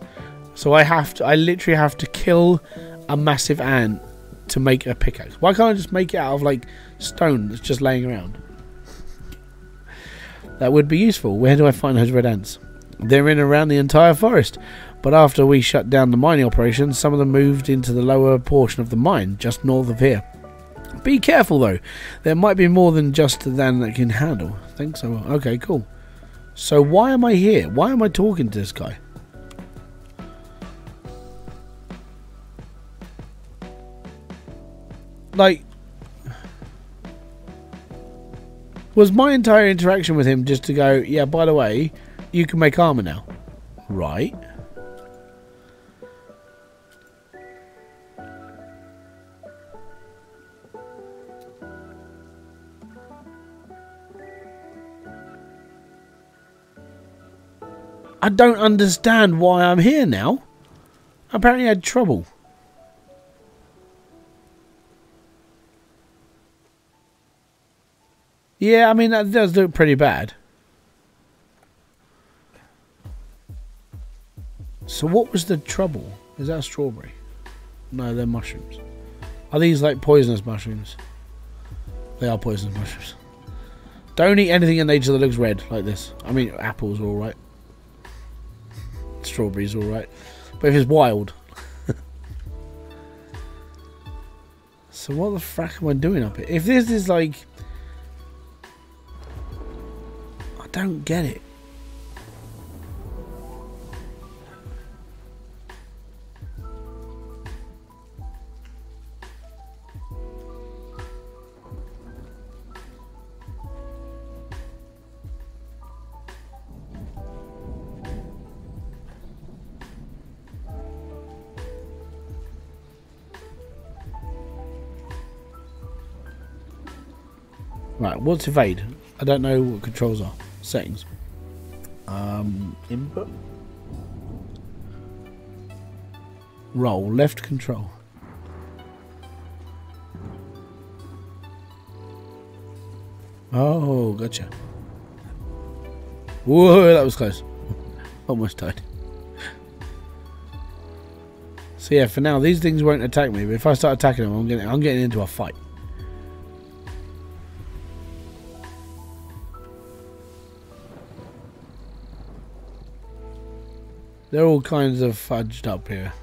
So I literally have to kill a massive ant to make a pickaxe. Why can't I just make it out of like stone that's just laying around? That would be useful. Where do I find those red ants? They're in around the entire forest. But after we shut down the mining operation, some of them moved into the lower portion of the mine, just north of here. Be careful though. There might be more than just that can handle. I think so. Okay, cool. So why am I here? Why am I talking to this guy? Like, was my entire interaction with him just to go, yeah, by the way, you can make armor now? Right. I don't understand why I'm here now. Apparently I had trouble. Yeah, I mean, that does look pretty bad. So what was the trouble? Is that a strawberry? No, they're mushrooms. Are these like poisonous mushrooms? They are poisonous mushrooms. Don't eat anything in nature that looks red like this. I mean, apples are alright. Strawberries are alright. But if it's wild. So what the frack am I doing up here? If this is like... I don't get it. Right, what's evade? I don't know what controls are. Settings. Input. Roll, left control. Oh, gotcha. Whoa, that was close. Almost died. So yeah, for now, these things won't attack me, but if I start attacking them, I'm getting into a fight. They're all kinds of fudged up here.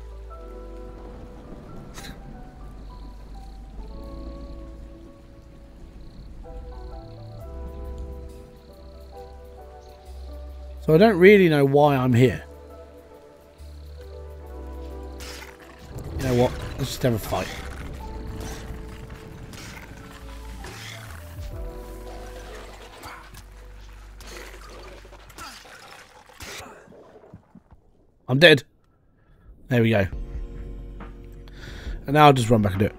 So I don't really know why I'm here. You know what? Let's just have a fight. I'm dead. There we go. And now I'll just run back and do it.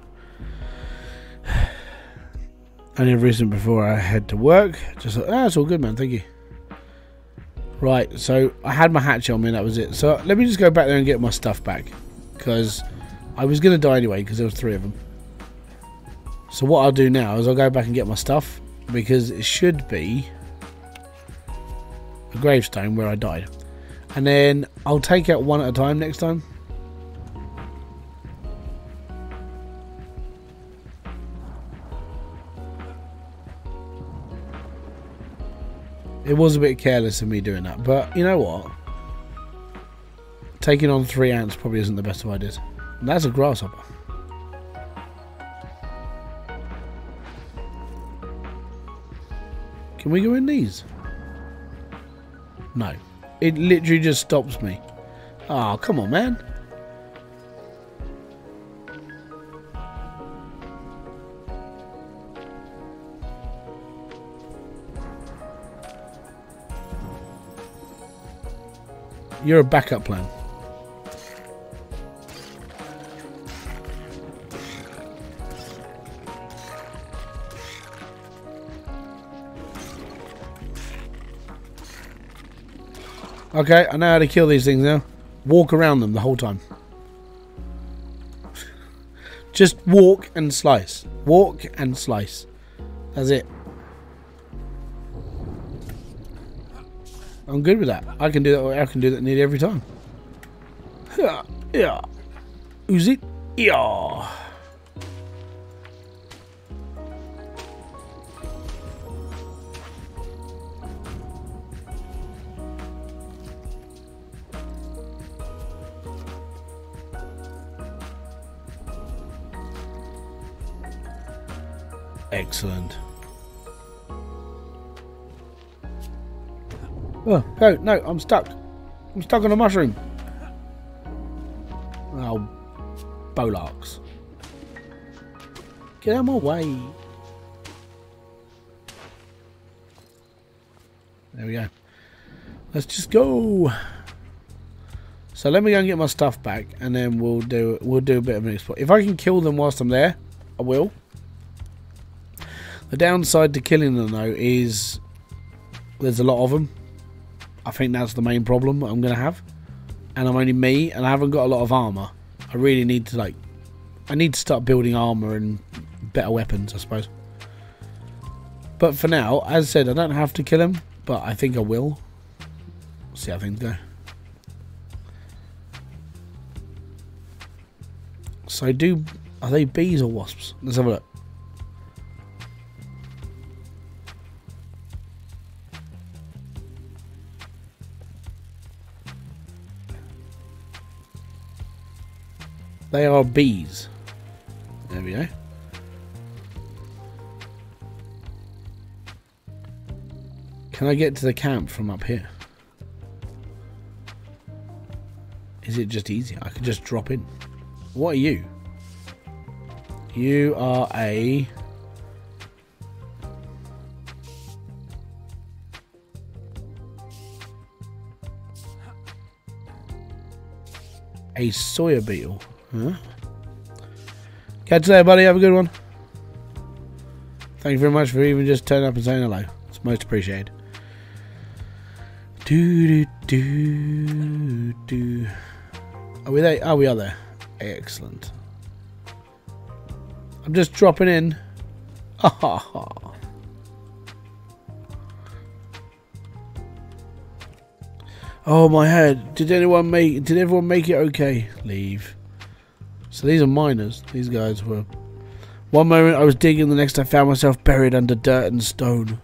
Only a reason before I head to work. Just like, it's all good, man. Thank you. Right, so I had my hatchet on me and that was it. So let me just go back there and get my stuff back. Because I was going to die anyway because there was 3 of them. So what I'll do now is I'll go back and get my stuff. Because it should be a gravestone where I died. And then I'll take out one at a time next time. It was a bit careless of me doing that, but you know what? Taking on 3 ants probably isn't the best of ideas. And that's a grasshopper. Can we go in these? No. It literally just stops me. Oh, come on, man. You're a backup plan. Okay, I know how to kill these things now. Walk around them the whole time. Just walk and slice. Walk and slice. That's it. I'm good with that. I can do that. I can do that nearly every time. Yeah. Who's it? Yeah. Excellent. Oh, no, I'm stuck. I'm stuck on a mushroom. Oh, bollocks. Get out of my way. There we go. Let's just go. So let me go and get my stuff back, and then we'll do a bit of an explore. If I can kill them whilst I'm there, I will. The downside to killing them though is there's a lot of them. I think that's the main problem I'm going to have. And I'm only me, and I haven't got a lot of armour. I really need to, I need to start building armour and better weapons, I suppose. But for now, as I said, I don't have to kill him, but I think I will. See how things go. So are they bees or wasps? Let's have a look. They are bees. There we go. Can I get to the camp from up here? Is it just easy? I could just drop in. What are you? You are a soya beetle. Huh? Catch you later, buddy. Have a good one. Thank you very much for even just turning up and saying hello. It's most appreciated. Are we there? Oh, we are there. Excellent. I'm just dropping in. Oh, my head. Did everyone make it okay? Leave. So these are miners. These guys were. One moment I was digging, the next I found myself buried under dirt and stone.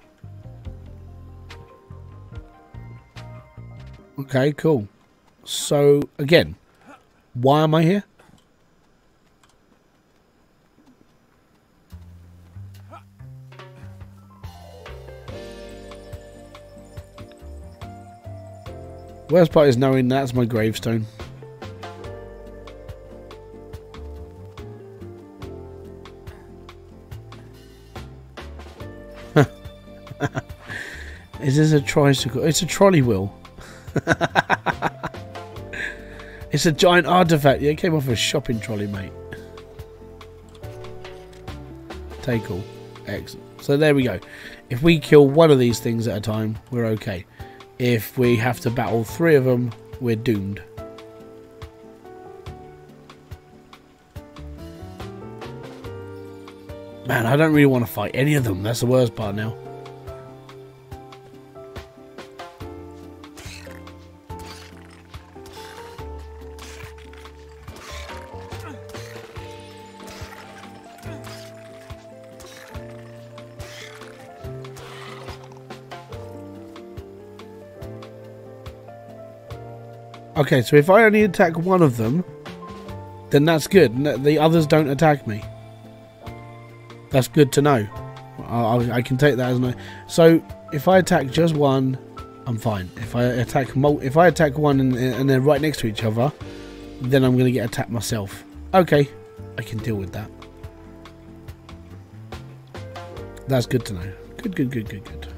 Okay, cool. So, again, why am I here? Worst part is knowing that's my gravestone. Is this a tricycle? It's a trolley wheel. It's a giant artifact. Yeah, it came off a shopping trolley, mate. Take all. Excellent. So there we go. If we kill one of these things at a time, we're okay. If we have to battle 3 of them, we're doomed. Man, I don't really want to fight any of them. That's the worst part now. Okay, so if I only attack one of them, then that's good. The others don't attack me. That's good to know. I can take that as no. So if I attack just one, I'm fine. If I attack one and they're right next to each other, then I'm going to get attacked myself. Okay, I can deal with that. That's good to know. Good.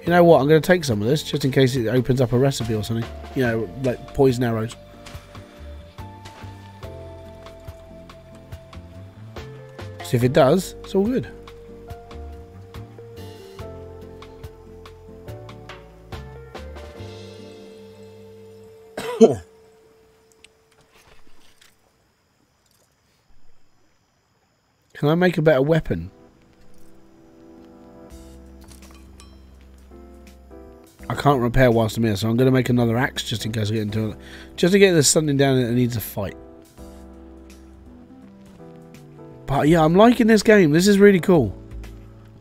You know what? I'm going to take some of this just in case it opens up a recipe or something. You know, like poison arrows. So if it does, it's all good. Can I make a better weapon? I can't repair whilst I'm here, so I'm going to make another axe just in case I get into it. Just in case there's something down there that needs a fight. But yeah, I'm liking this game. This is really cool.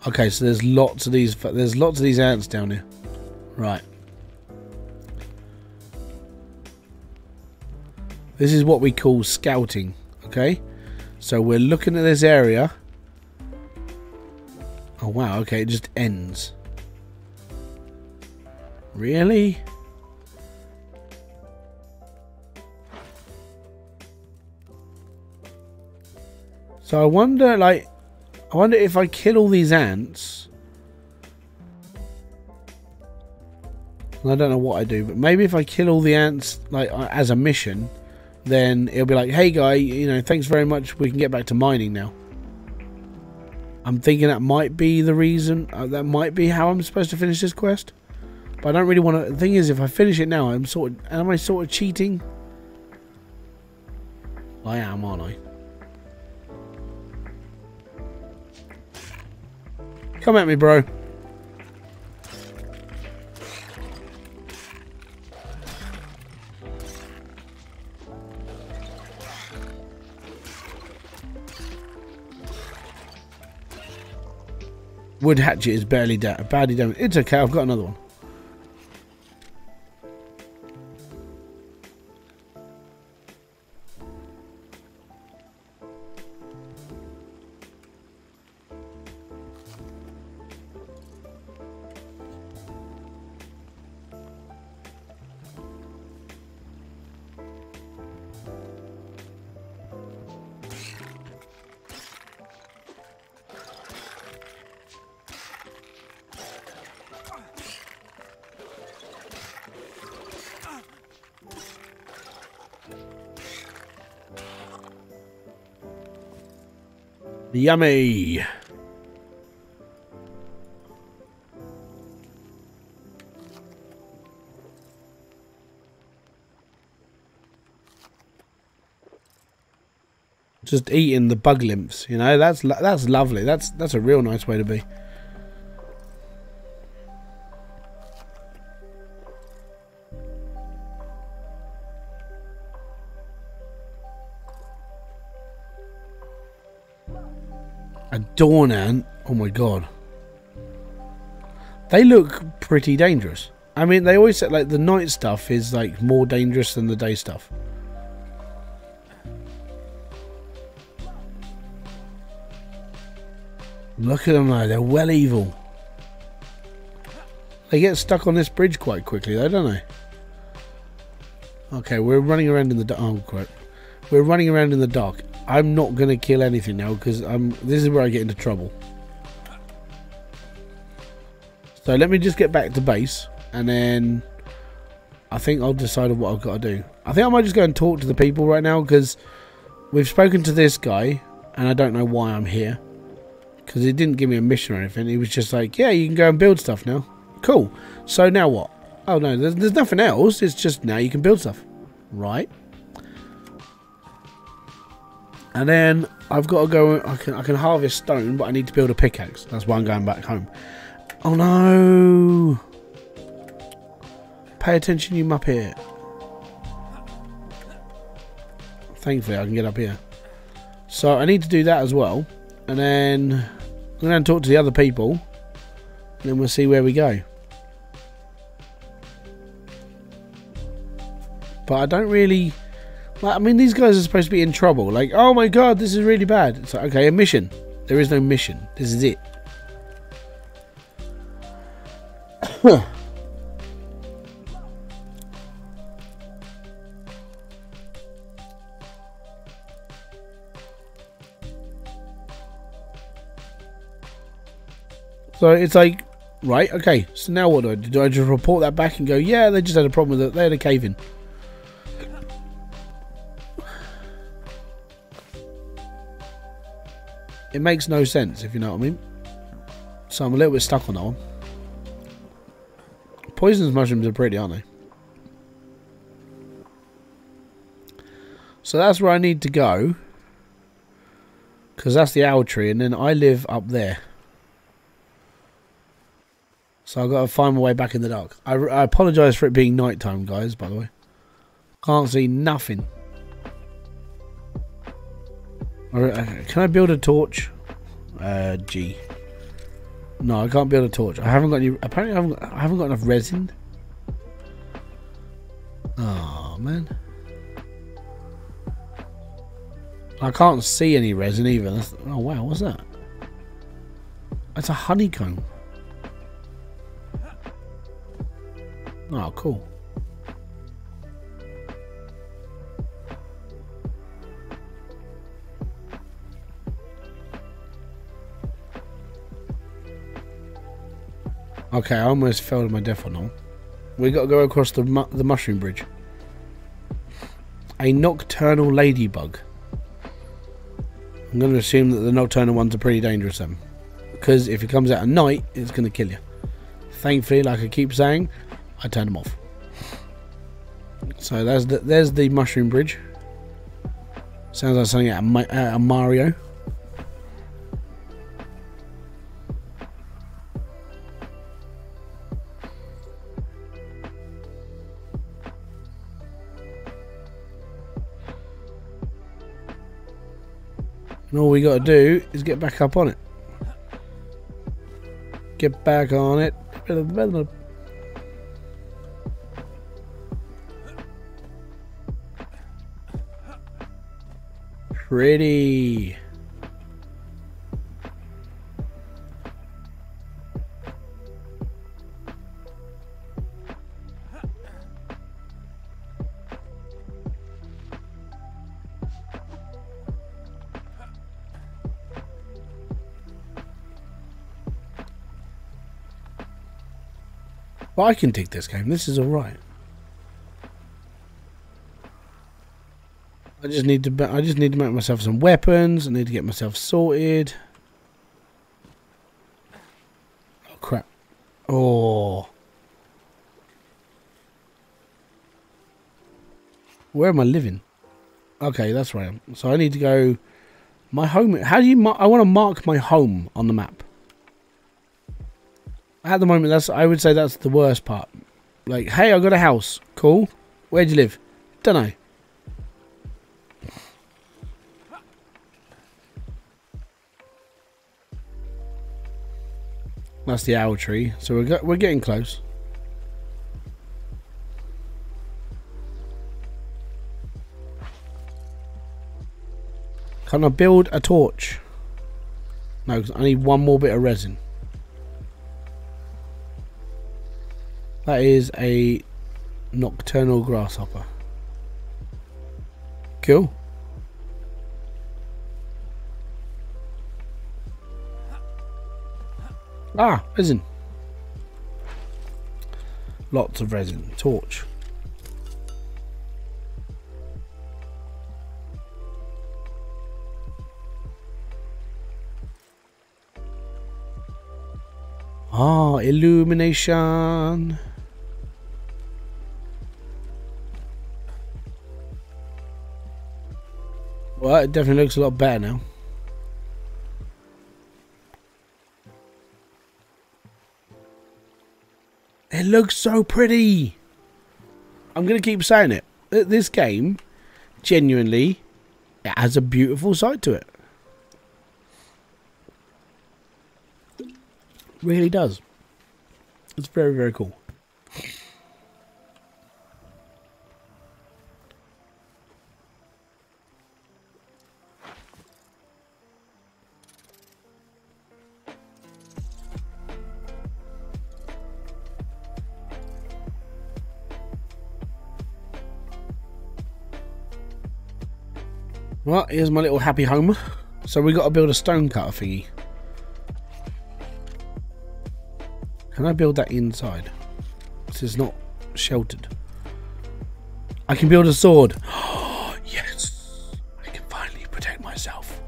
Okay, so there's lots of these. There's lots of these ants down here. Right. This is what we call scouting. Okay, so we're looking at this area. Oh wow. Okay, it just ends. Really? So I wonder, like, if I kill all these ants. I don't know what I do, but maybe if I kill all the ants, like, as a mission, then it'll be like, hey guy, you know, thanks very much, we can get back to mining now. I'm thinking that might be the reason, that might be how I'm supposed to finish this quest. But I don't really want to. The thing is, if I finish it now, am I sort of cheating? I am, aren't I? Come at me, bro. Wood hatchet is badly damaged. It's okay, I've got another one. Yummy. Just eating the bug lymphs, you know, that's lovely. That's a real nice way to be. A dawn ant? Oh my god. They look pretty dangerous. I mean, they always say like the night stuff is like more dangerous than the day stuff. Look at them though, they're well evil. They get stuck on this bridge quite quickly though, don't they? Okay, we're running around in the dark. Oh, crap. We're running around in the dark. I'm not going to kill anything now because this is where I get into trouble. So let me just get back to base and then I think I'll decide on what I've got to do. I think I might just go and talk to the people right now because we've spoken to this guy and I don't know why I'm here. Because he didn't give me a mission or anything. He was just like, yeah, you can go and build stuff now. Cool. So now what? Oh no, there's nothing else. It's just now you can build stuff. Right. And then I've got to go. I can harvest stone, but I need to build a pickaxe. That's why I'm going back home. Oh no! Pay attention, you muppet. Thankfully, I can get up here. So I need to do that as well, and then I'm going to talk to the other people, and then we'll see where we go. But I don't really. Like, I mean, these guys are supposed to be in trouble. Like, oh my god, this is really bad. It's like, okay, a mission. There is no mission. This is it. So it's like, right, okay. So now what do I do? Do I just report that back and go, yeah, they just had a problem with it. They had a cave-in. It makes no sense, if you know what I mean. So I'm a little bit stuck on that one. Poisonous mushrooms are pretty, aren't they? So that's where I need to go. Because that's the owl tree, and then I live up there. So I've got to find my way back in the dark. I apologise for it being nighttime, guys, by the way. Can't see nothing. Can I build a torch? G. No, I can't build a torch. I haven't got any. Apparently, I haven't got enough resin. Oh man, I can't see any resin either. Oh wow, what's that? That's a honeycomb. Oh, cool. Okay, I almost fell to my death on all. We got to go across the mushroom bridge. A nocturnal ladybug. I'm going to assume that the nocturnal ones are pretty dangerous then, because if it comes out at night, it's going to kill you. Thankfully, like I keep saying, I turn them off. So there's the mushroom bridge. Sounds like something out of Mario. And all we got to do is get back up on it. Get back on it. Pretty. Well, I can dig this game. This is all right. I just need to make myself some weapons. I need to get myself sorted. Oh crap! Oh, where am I living? Okay, that's right. So I need to go. My home. How do you? I want to mark my home on the map. At the moment, I would say that's the worst part. Like, hey, I got a house. Cool. Where'd you live? Dunno. That's the owl tree. So we're getting close. Can I build a torch? No, because I need one more bit of resin. That is a nocturnal grasshopper. Cool. Ah, resin. Lots of resin. Torch. Ah, illumination. Well, it definitely looks a lot better now. It looks so pretty. I'm going to keep saying it. This game, genuinely, it has a beautiful side to it. Really does. It's very, very cool. Well, here's my little happy home. So we got to build a stone cutter thingy. Can I build that inside? This is not sheltered. I can build a sword. Oh, yes! I can finally protect myself.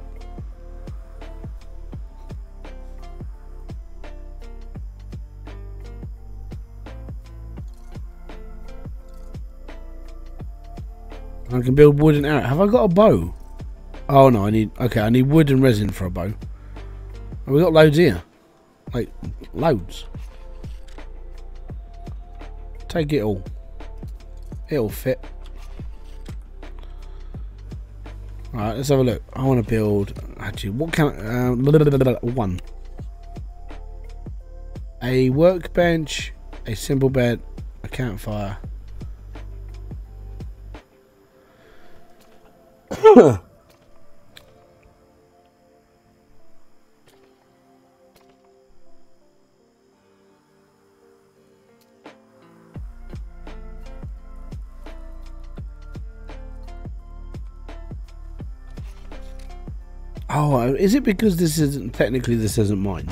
I can build wooden arrow. Have I got a bow? Oh no, I need... Okay, I need wood and resin for a bow. Oh, we got loads here. Like, loads. Take it all. It'll fit. Alright, let's have a look. I want to build... Actually, what can I... one. A workbench, a simple bed, a campfire. Oh, is it because this isn't... Technically, this isn't mine?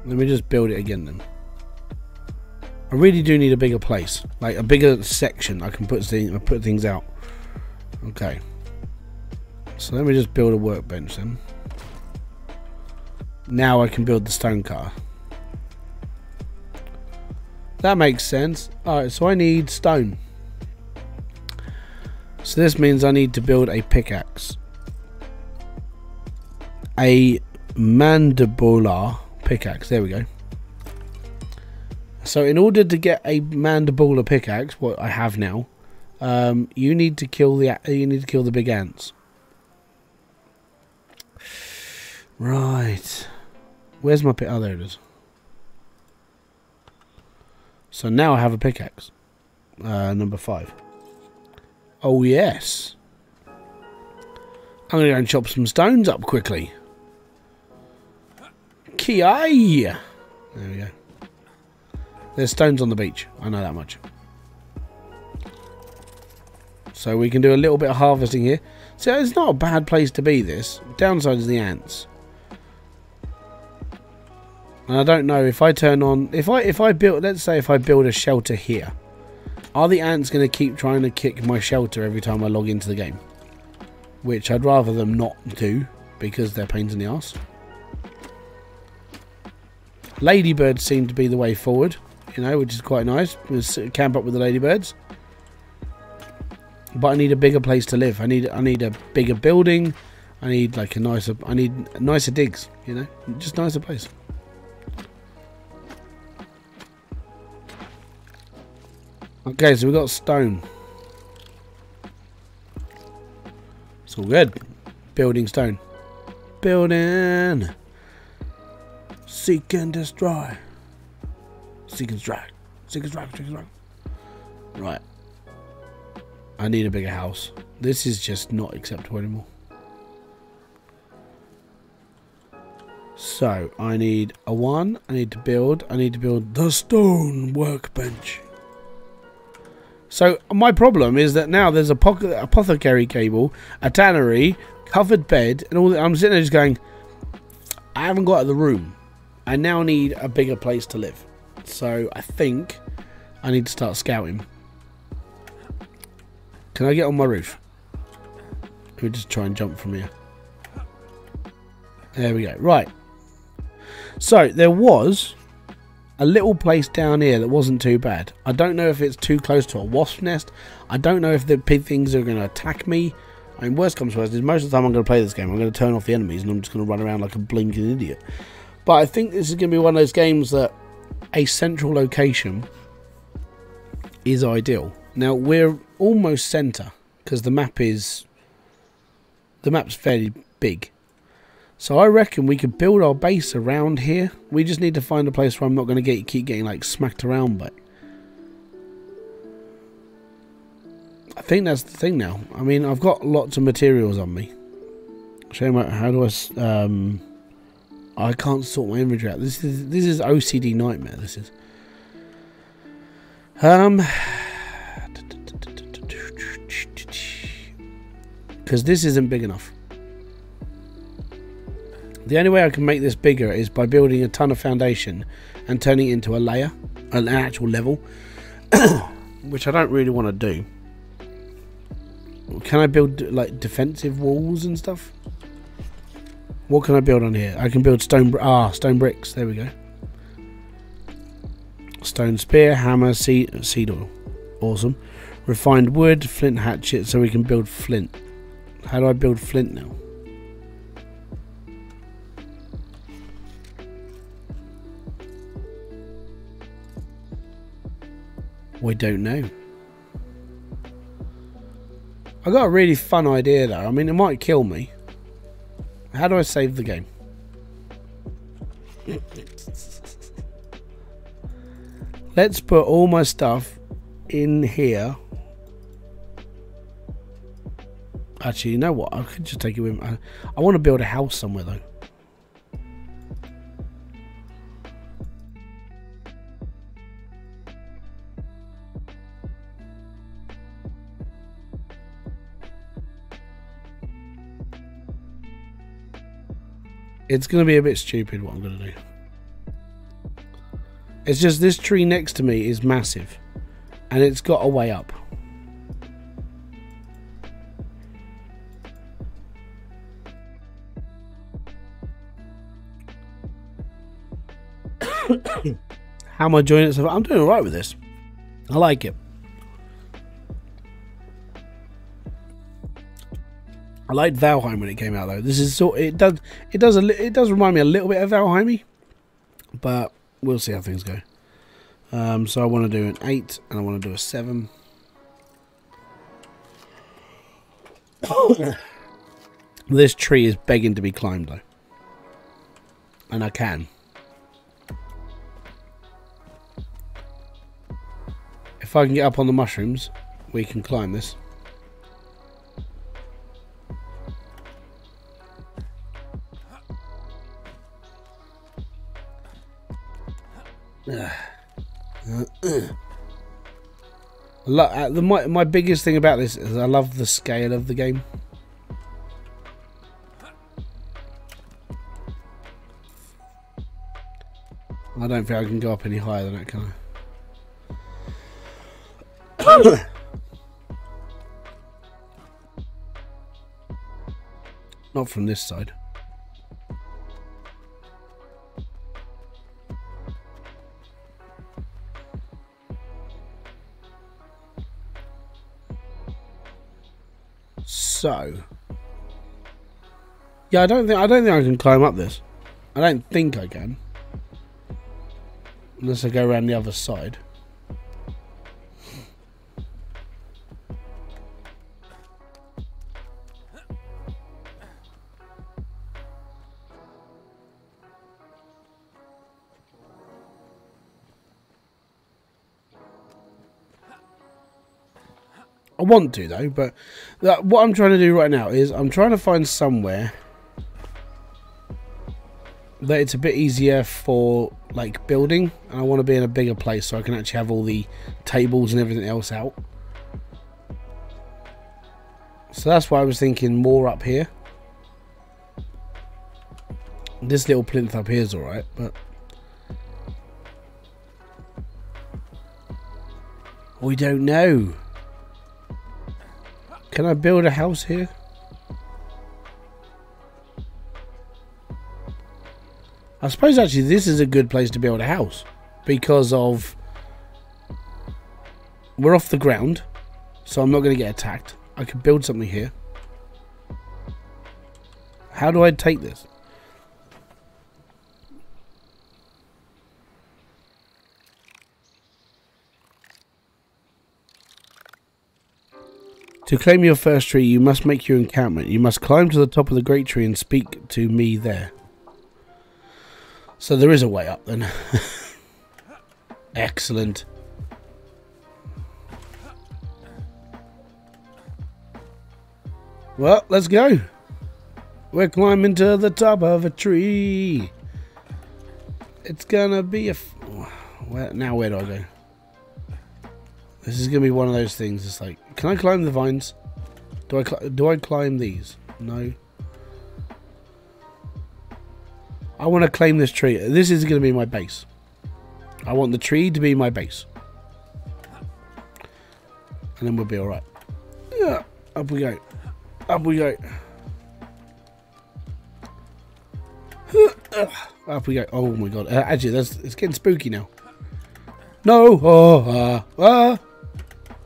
Let me just build it again then. I really do need a bigger place. Like, a bigger section I can put things out. Okay. So let me just build a workbench then. Now I can build the stone car. That makes sense. Alright, so I need stone. So this means I need to build a pickaxe. A mandibular pickaxe. There we go. So in order to get a mandibular pickaxe, what I have now, you need to kill the big ants. Right. Where's my pick? Oh, there it is. So now I have a pickaxe. Number 5. Oh yes. I'm gonna go and chop some stones up quickly. Ki-ay! There we go. There's stones on the beach. I know that much. So we can do a little bit of harvesting here. So it's not a bad place to be, this. Downside is the ants. And I don't know if I turn on... If I build... Let's say if I build a shelter here. Are the ants going to keep trying to kick my shelter every time I log into the game? Which I'd rather them not do, because they're pains in the arse. Ladybirds seem to be the way forward, you know, which is quite nice. We'll camp up with the ladybirds. But I need a bigger place to live. I need a bigger building. I need like a nicer... I need nicer digs, you know, just nicer place. Okay, so we got stone. It's all good. Building stone. Building. Seek and destroy. Seek and strike. Seek and strike. Seek and strike. Right. I need a bigger house. This is just not acceptable anymore. So I need a 1. I need to build the stone workbench. So my problem is that now there's a apothecary cable, a tannery, covered bed, and all that. I'm sitting there just going, I haven't got the room. I now need a bigger place to live. So I think I need to start scouting. Can I get on my roof? Let me just try and jump from here. There we go. Right. So there was a little place down here that wasn't too bad. I don't know if it's too close to a wasp nest. I don't know if the pig things are going to attack me. I mean, worst comes to worst is most of the time I'm going to play this game, I'm going to turn off the enemies and I'm just going to run around like a blinking idiot. But I think this is going to be one of those games that a central location is ideal. Now, we're almost centre because the map's fairly big. So I reckon we could build our base around here. We just need to find a place where I'm not going to keep getting like smacked around by. I think that's the thing now. I mean, I've got lots of materials on me. Show me how do I can't sort my inventory out. This is OCD nightmare. This is. Because this isn't big enough. The only way I can make this bigger is by building a ton of foundation and turning it into a layer, an actual level, which I don't really want to do. Can I build like defensive walls and stuff? What can I build on here? I can build stone bricks. There we go. Stone spear, hammer, seed oil. Awesome. Refined wood, flint hatchet, so we can build flint. How do I build flint now? We don't know. I got a really fun idea though. I mean, it might kill me. How do I save the game? Let's put all my stuff in here. Actually, you know what? I could just take it with me. I want to build a house somewhere though. It's going to be a bit stupid what I'm going to do. It's just this tree next to me is massive. And it's got a way up. How am I doing it? I'm doing alright with this. I like it. I liked Valheim when it came out though. This is it does remind me a little bit of Valheim, but we'll see how things go. So I want to do an 8 and I want to do a 7. This tree is begging to be climbed though, and I can. If I can get up on the mushrooms, we can climb this. My biggest thing about this is I love the scale of the game. I don't think I can go up any higher than that, can I? Not from this side. So, yeah, I don't think I can climb up this. I don't think I can, unless I go around the other side. I want to though, but what I'm trying to do right now is I'm trying to find somewhere that it's a bit easier for like building, and I want to be in a bigger place so I can actually have all the tables and everything else out. So that's why I was thinking more up here. This little plinth up here is alright, but we don't know. Can I build a house here? I suppose actually this is a good place to build a house because of we're off the ground, so I'm not going to get attacked. I could build something here. How do I take this? To claim your first tree, you must make your encampment. You must climb to the top of the great tree and speak to me there. So there is a way up then. Excellent. Well, let's go. We're climbing to the top of a tree. It's gonna be a... Now where do I go? This is going to be one of those things. It's like, can I climb the vines? Do I climb these? No. I want to claim this tree. This is going to be my base. I want the tree to be my base. And then we'll be alright. Yeah, up we go. Up we go. Up we go. Oh my god. Actually, it's getting spooky now. No.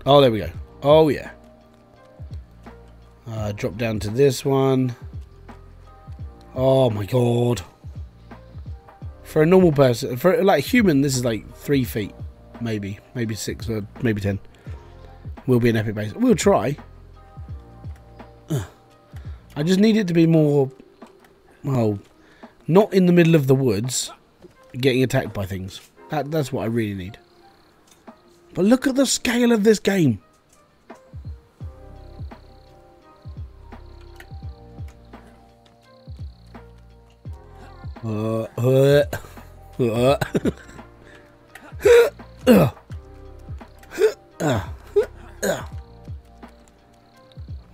Oh, there we go. Oh, yeah. Drop down to this one. Oh my god. For a normal person, for like a human, this is like 3 feet. Maybe 6 or maybe 10. Will be an epic base. We'll try. I just need it to be more, well, not in the middle of the woods, getting attacked by things. That's what I really need. But look at the scale of this game.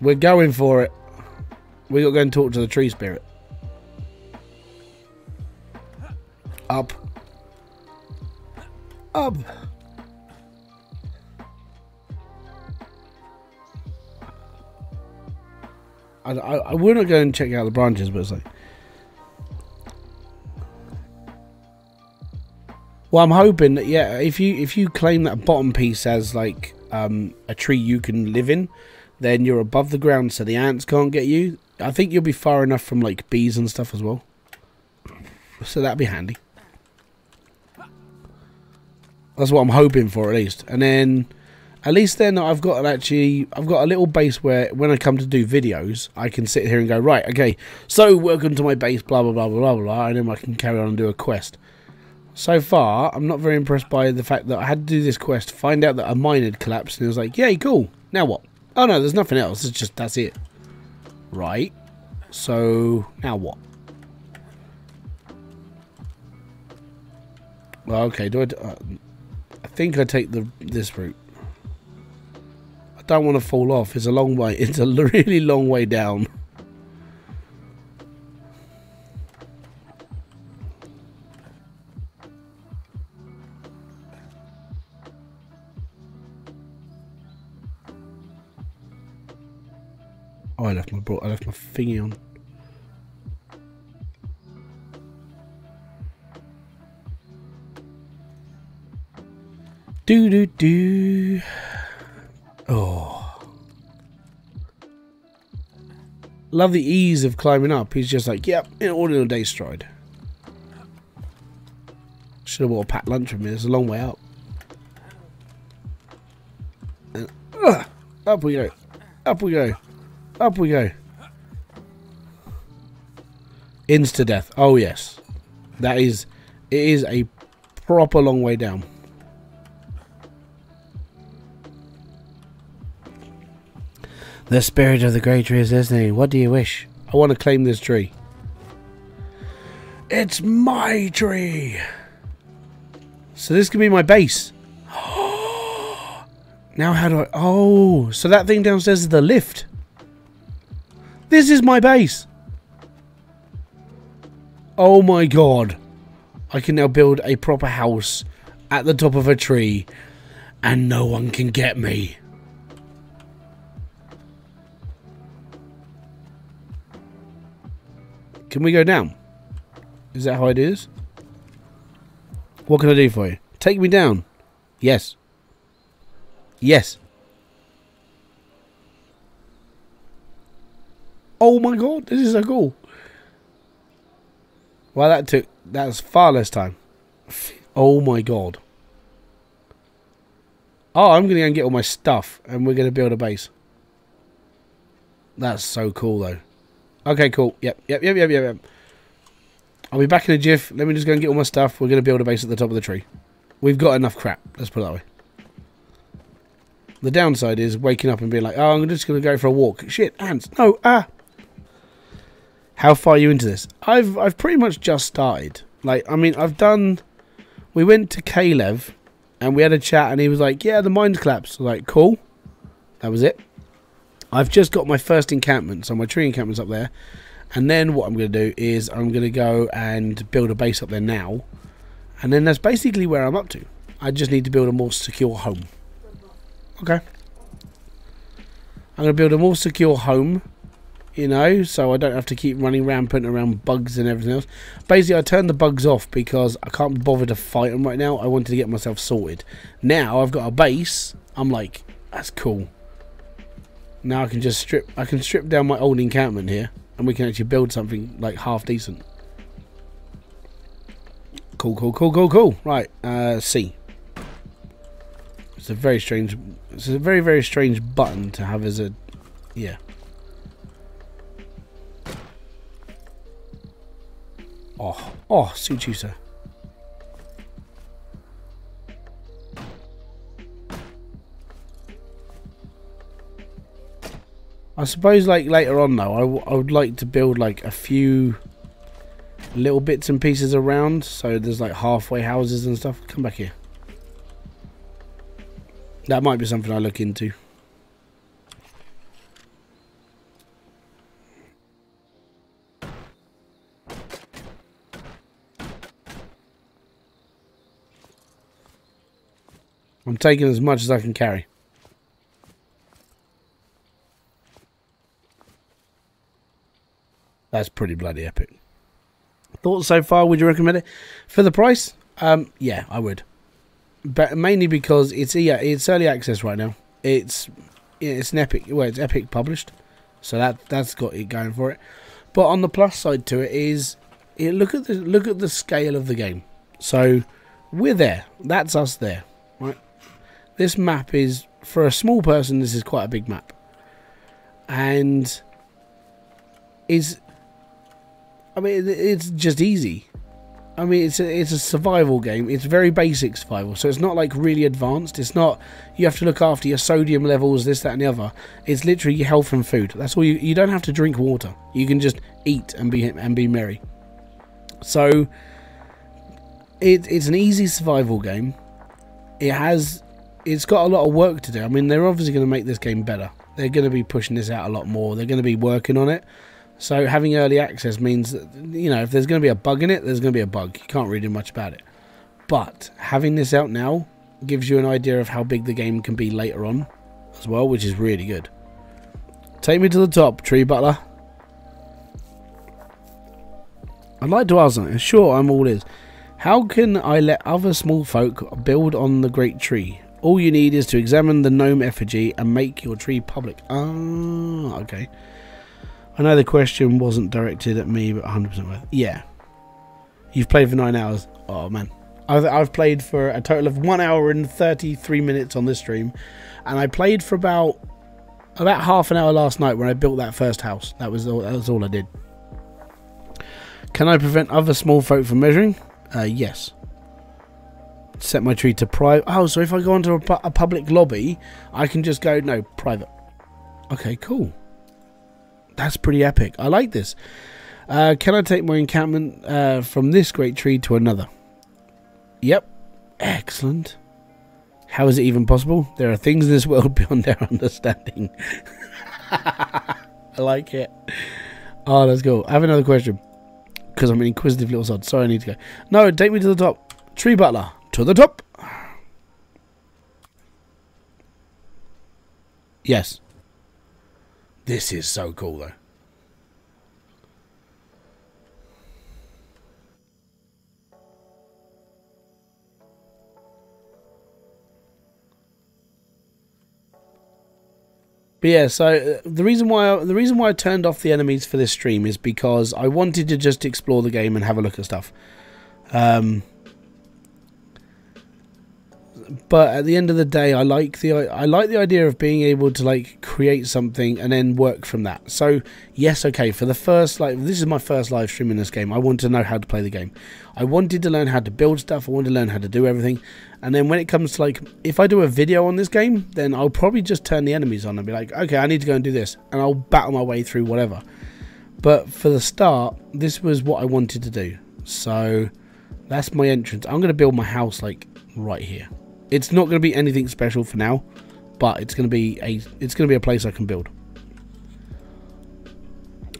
We're going for it. We got to go and talk to the tree spirit. Up. Up. I wouldn't go and check out the branches, but it's like, well, I'm hoping that, yeah, if you claim that bottom piece as like a tree you can live in, then you're above the ground, so the ants can't get you. I think you'll be far enough from like bees and stuff as well, so that'd be handy. That's what I'm hoping for, at least. And then, at least then, I've got a little base where when I come to do videos, I can sit here and go, right, okay, so welcome to my base, blah blah blah blah blah blah, and then I can carry on and do a quest. So far, I'm not very impressed by the fact that I had to do this quest, find out that a mine had collapsed, and it was like, yay, cool. Now what? Oh no, there's nothing else. It's just, that's it. Right. So, now what? Well, okay, I think I take this route. I don't want to fall off. It's a long way. It's a really long way down. Oh, I left my thingy on. Do. Oh. Love the ease of climbing up. He's just like, yep, in ordinary day's stride. Should have bought a packed lunch with me. It's a long way up. And, up we go. Up we go. Up we go. Insta death. Oh yes. It is a proper long way down. The spirit of the great tree is listening. What do you wish? I want to claim this tree. It's my tree. So this could be my base. Now how do I... Oh, so that thing downstairs is the lift. This is my base. Oh my god. I can now build a proper house at the top of a tree and no one can get me. Can we go down? Is that how I do this? What can I do for you? Take me down. Yes. Yes. Oh my god, this is so cool. Well, that was far less time. Oh my god. Oh, I'm going to go and get all my stuff and we're going to build a base. That's so cool though. Okay, cool. Yep. I'll be back in a jiff. Let me just go and get all my stuff. We're going to build a base at the top of the tree. We've got enough crap. Let's put it that way. The downside is waking up and being like, oh, I'm just going to go for a walk. Shit, ants. No, How far are you into this? I've pretty much just started. Like, I mean, we went to Kalev and we had a chat and he was like, yeah, the mine's collapsed. I was like, cool. That was it. I've just got my first encampment, so my tree encampment's up there. And then what I'm going to do is I'm going to go and build a base up there now. And then that's basically where I'm up to. I just need to build a more secure home. Okay. I'm going to build a more secure home, you know, so I don't have to keep running around, putting around bugs and everything else. Basically, I turned the bugs off because I can't be bothered to fight them right now. I wanted to get myself sorted. Now I've got a base. I'm like, that's cool. Now I can just strip down my old encampment here, and we can actually build something like half decent. Cool, cool, cool, cool, cool. Right, C. It's a very strange. It's a very, very strange button to have as a, yeah. Oh, suit you, sir. I suppose, like, later on, though, I would like to build, like, a few little bits and pieces around. So there's, like, halfway houses and stuff. Come back here. That might be something I look into. I'm taking as much as I can carry. That's pretty bloody epic. Thoughts so far? Would you recommend it for the price? Yeah, I would. But mainly because it's early access right now. It's an Epic. Well, it's Epic published, so that's got it going for it. But on the plus side to it is, look at the scale of the game. So we're there. That's us there, right? This map is, for a small person, this is quite a big map, and I mean, it's just easy. I mean, it's a survival game. It's very basic survival, so it's not like really advanced. It's not you have to look after your sodium levels, this, that, and the other. It's literally your health and food. That's all. You don't have to drink water. You can just eat and be merry. So it's an easy survival game. It's got a lot of work to do. I mean, they're obviously going to make this game better. They're going to be pushing this out a lot more. They're going to be working on it. So having early access means that, you know, if there's going to be a bug in it, there's going to be a bug. You can't really do much about it. But having this out now gives you an idea of how big the game can be later on as well, which is really good. Take me to the top, Tree Butler. I'd like to ask something. Sure, I'm all ears. How can I let other small folk build on the great tree? All you need is to examine the gnome effigy and make your tree public. Ah, okay. I know the question wasn't directed at me, but 100% worth. Yeah. You've played for 9 hours. Oh, man. I've played for a total of 1 hour and 33 minutes on this stream. And I played for about half an hour last night when I built that first house. That was all I did. Can I prevent other small folk from measuring? Yes. Set my tree to private. Oh, so if I go onto a public lobby, I can just go, no, private. Okay, cool. That's pretty epic. I like this. Can I take my encampment from this great tree to another? Yep. Excellent. How is it even possible? There are things in this world beyond their understanding. I like it. Oh, let's go. I have another question. Because I'm an inquisitive little sod. Sorry, I need to go. No, take me to the top. Tree Butler. To the top. Yes. This is so cool, though. But yeah, so the reason why I turned off the enemies for this stream is because I wanted to just explore the game and have a look at stuff. But at the end of the day, I like the idea of being able to like create something and then work from that. So yes, okay, for the first, this is my first live stream in this game. I wanted to know how to play the game. I wanted to learn how to build stuff. I wanted to learn how to do everything. And then when it comes to if I do a video on this game, then I'll probably just turn the enemies on and be like, okay, I need to go and do this, and I'll battle my way through whatever. But for the start, this was what I wanted to do. So that's my entrance. I'm going to build my house right here. It's not going to be anything special for now, but it's going to be a place I can build.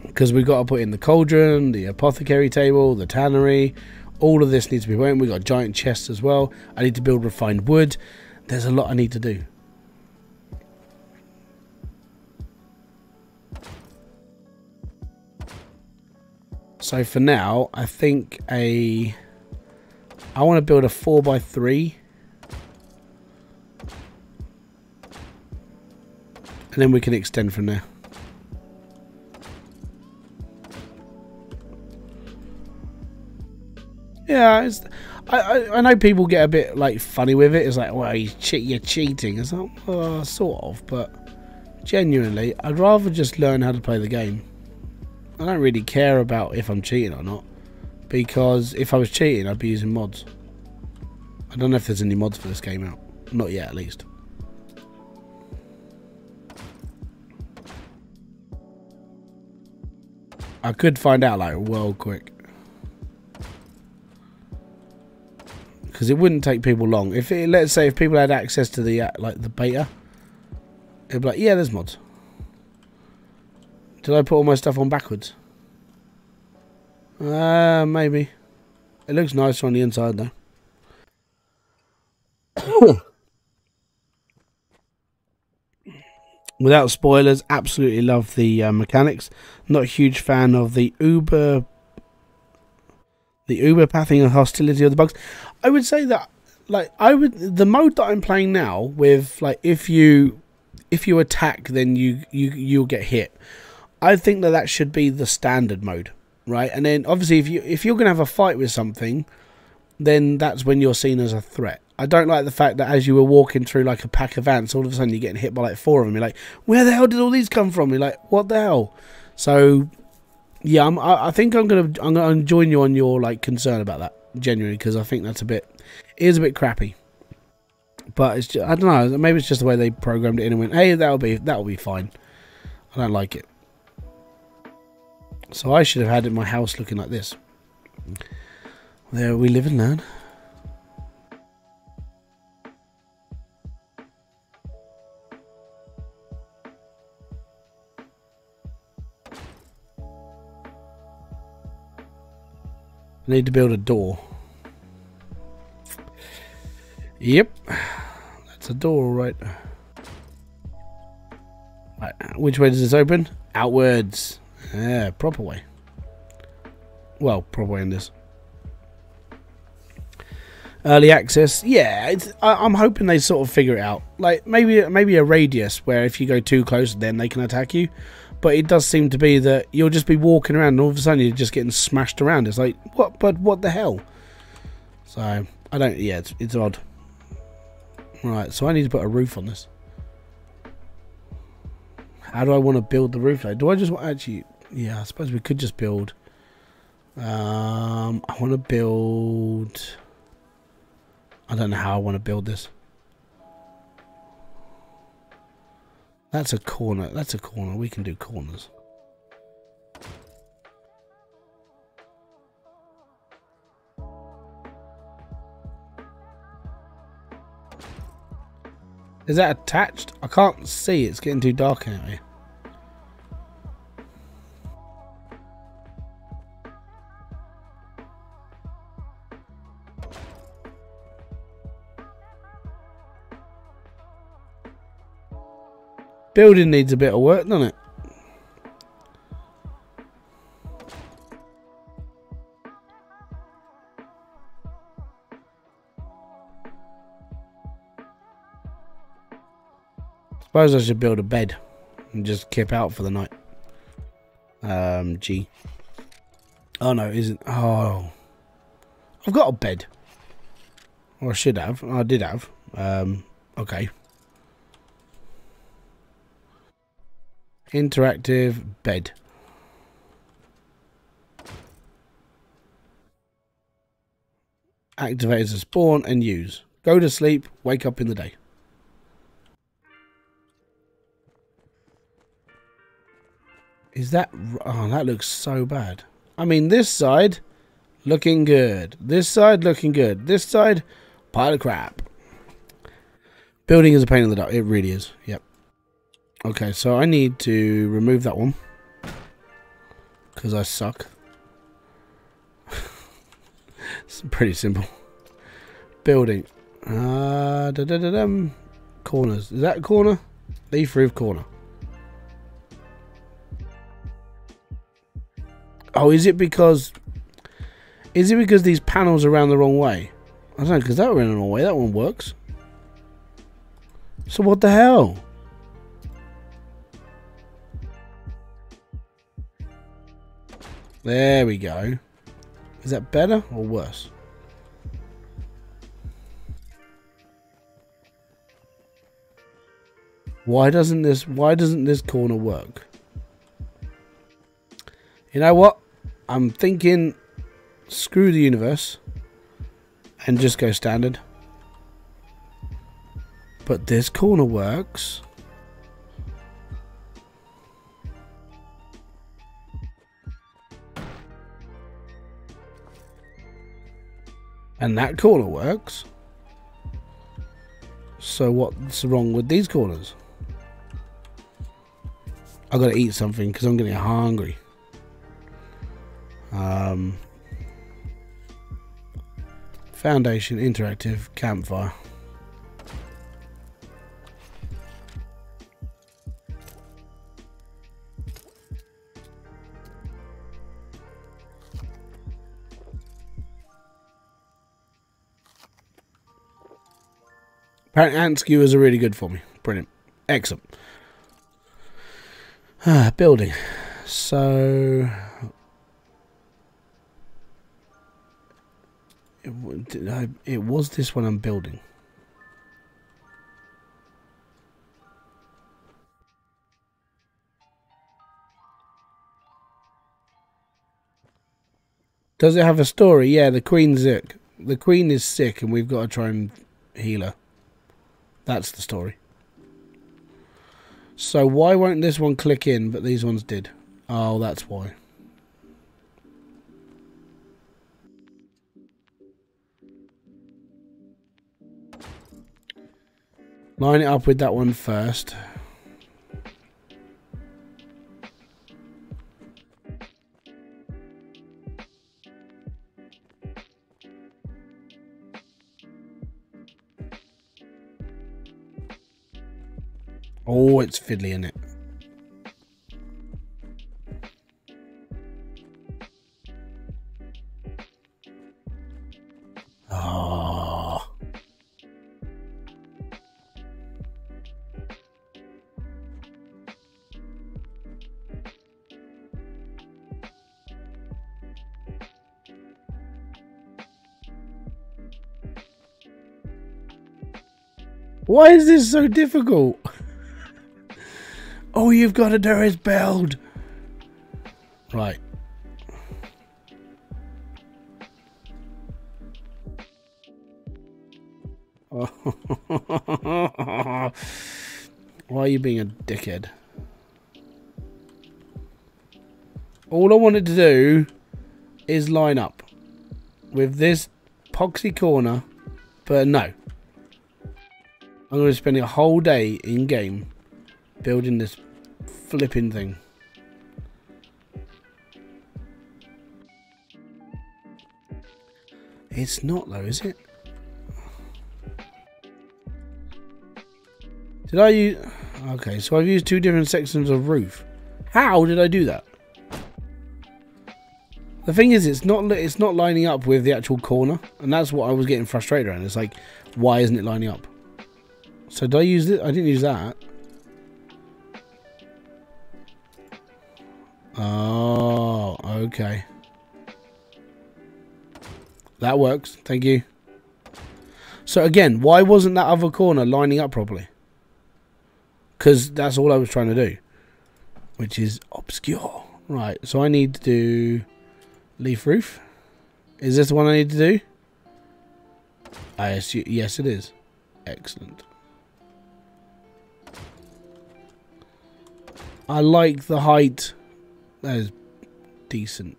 Because we've got to put in the cauldron, the apothecary table, the tannery. All of this needs to be waiting. We've got giant chests as well. I need to build refined wood. There's a lot I need to do. So for now, I think I want to build a 4x3. And and then we can extend from there. Yeah, I know people get a bit like funny with it. It's like, well, you're cheating. It's like, well, sort of, but genuinely, I'd rather just learn how to play the game. I don't really care about if I'm cheating or not, because if I was cheating, I'd be using mods. I don't know if there's any mods for this game out. Not yet, at least. I could find out like well quick, because it wouldn't take people long. If it, let's say if people had access to the like the beta, it'd be like, yeah, there's mods. Did I put all my stuff on backwards? Maybe. It looks nicer on the inside though. Without spoilers, absolutely love the mechanics. Not a huge fan of the uber pathing and hostility of the bugs. I would say that, like, the mode that I'm playing now with, like, if you attack, then you'll get hit. I think that should be the standard mode, right? And then obviously if you're gonna have a fight with something, then that's when you're seen as a threat. I don't like the fact that as you were walking through like a pack of ants, all of a sudden you're getting hit by like 4 of them. You're like, where the hell did all these come from? You're like, what the hell? So yeah, I think I'm gonna join you on your like concern about that, genuinely, because I think that's it is a bit crappy. But it's just, I don't know, maybe it's just the way they programmed it in and went, hey, that'll be fine. I don't like it. So I should have had it in my house looking like this. There we live and learn. I need to build a door. Yep, that's a door, all right. Right, which way does this open? Outwards. Yeah, proper way. Well, proper way in this. Early access. Yeah, I'm hoping they sort of figure it out. Like maybe a radius where if you go too close, then they can attack you. But it does seem to be that you'll just be walking around and all of a sudden you're just getting smashed around. It's like, what? But what the hell? So I don't. Yeah, it's odd. Right, so I need to put a roof on this. How do I want to build the roof? Like, do I just want actually? Yeah, I suppose we could just build. I want to build. I don't know how I want to build this. That's a corner. That's a corner. We can do corners. Is that attached? I can't see. It's getting too dark out here. Building needs a bit of work, doesn't it? Suppose I should build a bed and just kip out for the night. G. Oh no, it isn't. Oh, I've got a bed. Or I should have. I did have. Okay. Interactive bed. Activate as a spawn and use. Go to sleep, wake up in the day. Is that... Oh, that looks so bad. I mean, this side, looking good. This side, looking good. This side, pile of crap. Building is a pain in the dark. It really is. Yep. Okay, so I need to remove that one. Because I suck. It's pretty simple. Building. Corners. Is that a corner? Leaf roof corner. Oh, is it because these panels are around the wrong way? I don't know, because that were in the wrong way. That one works. So what the hell? There we go. Is that better or worse? Why doesn't this corner work? You know what? I'm thinking screw the universe and just go standard. But this corner works. And that corner works. So what's wrong with these corners? I gotta eat something because I'm getting hungry. Foundation, interactive, campfire. Apparently ant skewers are really good for me. Brilliant. Excellent. Building. So it was this one I'm building. Does it have a story? Yeah, the queen's sick. The queen is sick and we've got to try and heal her. That's the story. So why won't this one click in, but these ones did? Oh, that's why. Line it up with that one first. Oh, it's fiddly, isn't it? Oh. Why is this so difficult? Oh, you've got to do his build. Right. Why are you being a dickhead? All I wanted to do is line up with this poxy corner, but no. I'm going to spend a whole day in game building this flipping thing. It's not though, is it? Did I use... Okay, so I've used two different sections of roof. How did I do that? The thing is, it's not lining up with the actual corner, and that's what I was getting frustrated around. It's like, why isn't it lining up? So did I use it? I didn't use that. Oh, okay. That works. Thank you. So again, why wasn't that other corner lining up properly? Because that's all I was trying to do, which is obscure. Right, so I need to do leaf roof. Is this the one I need to do? I assume, yes, it is. Excellent. I like the height. That is decent.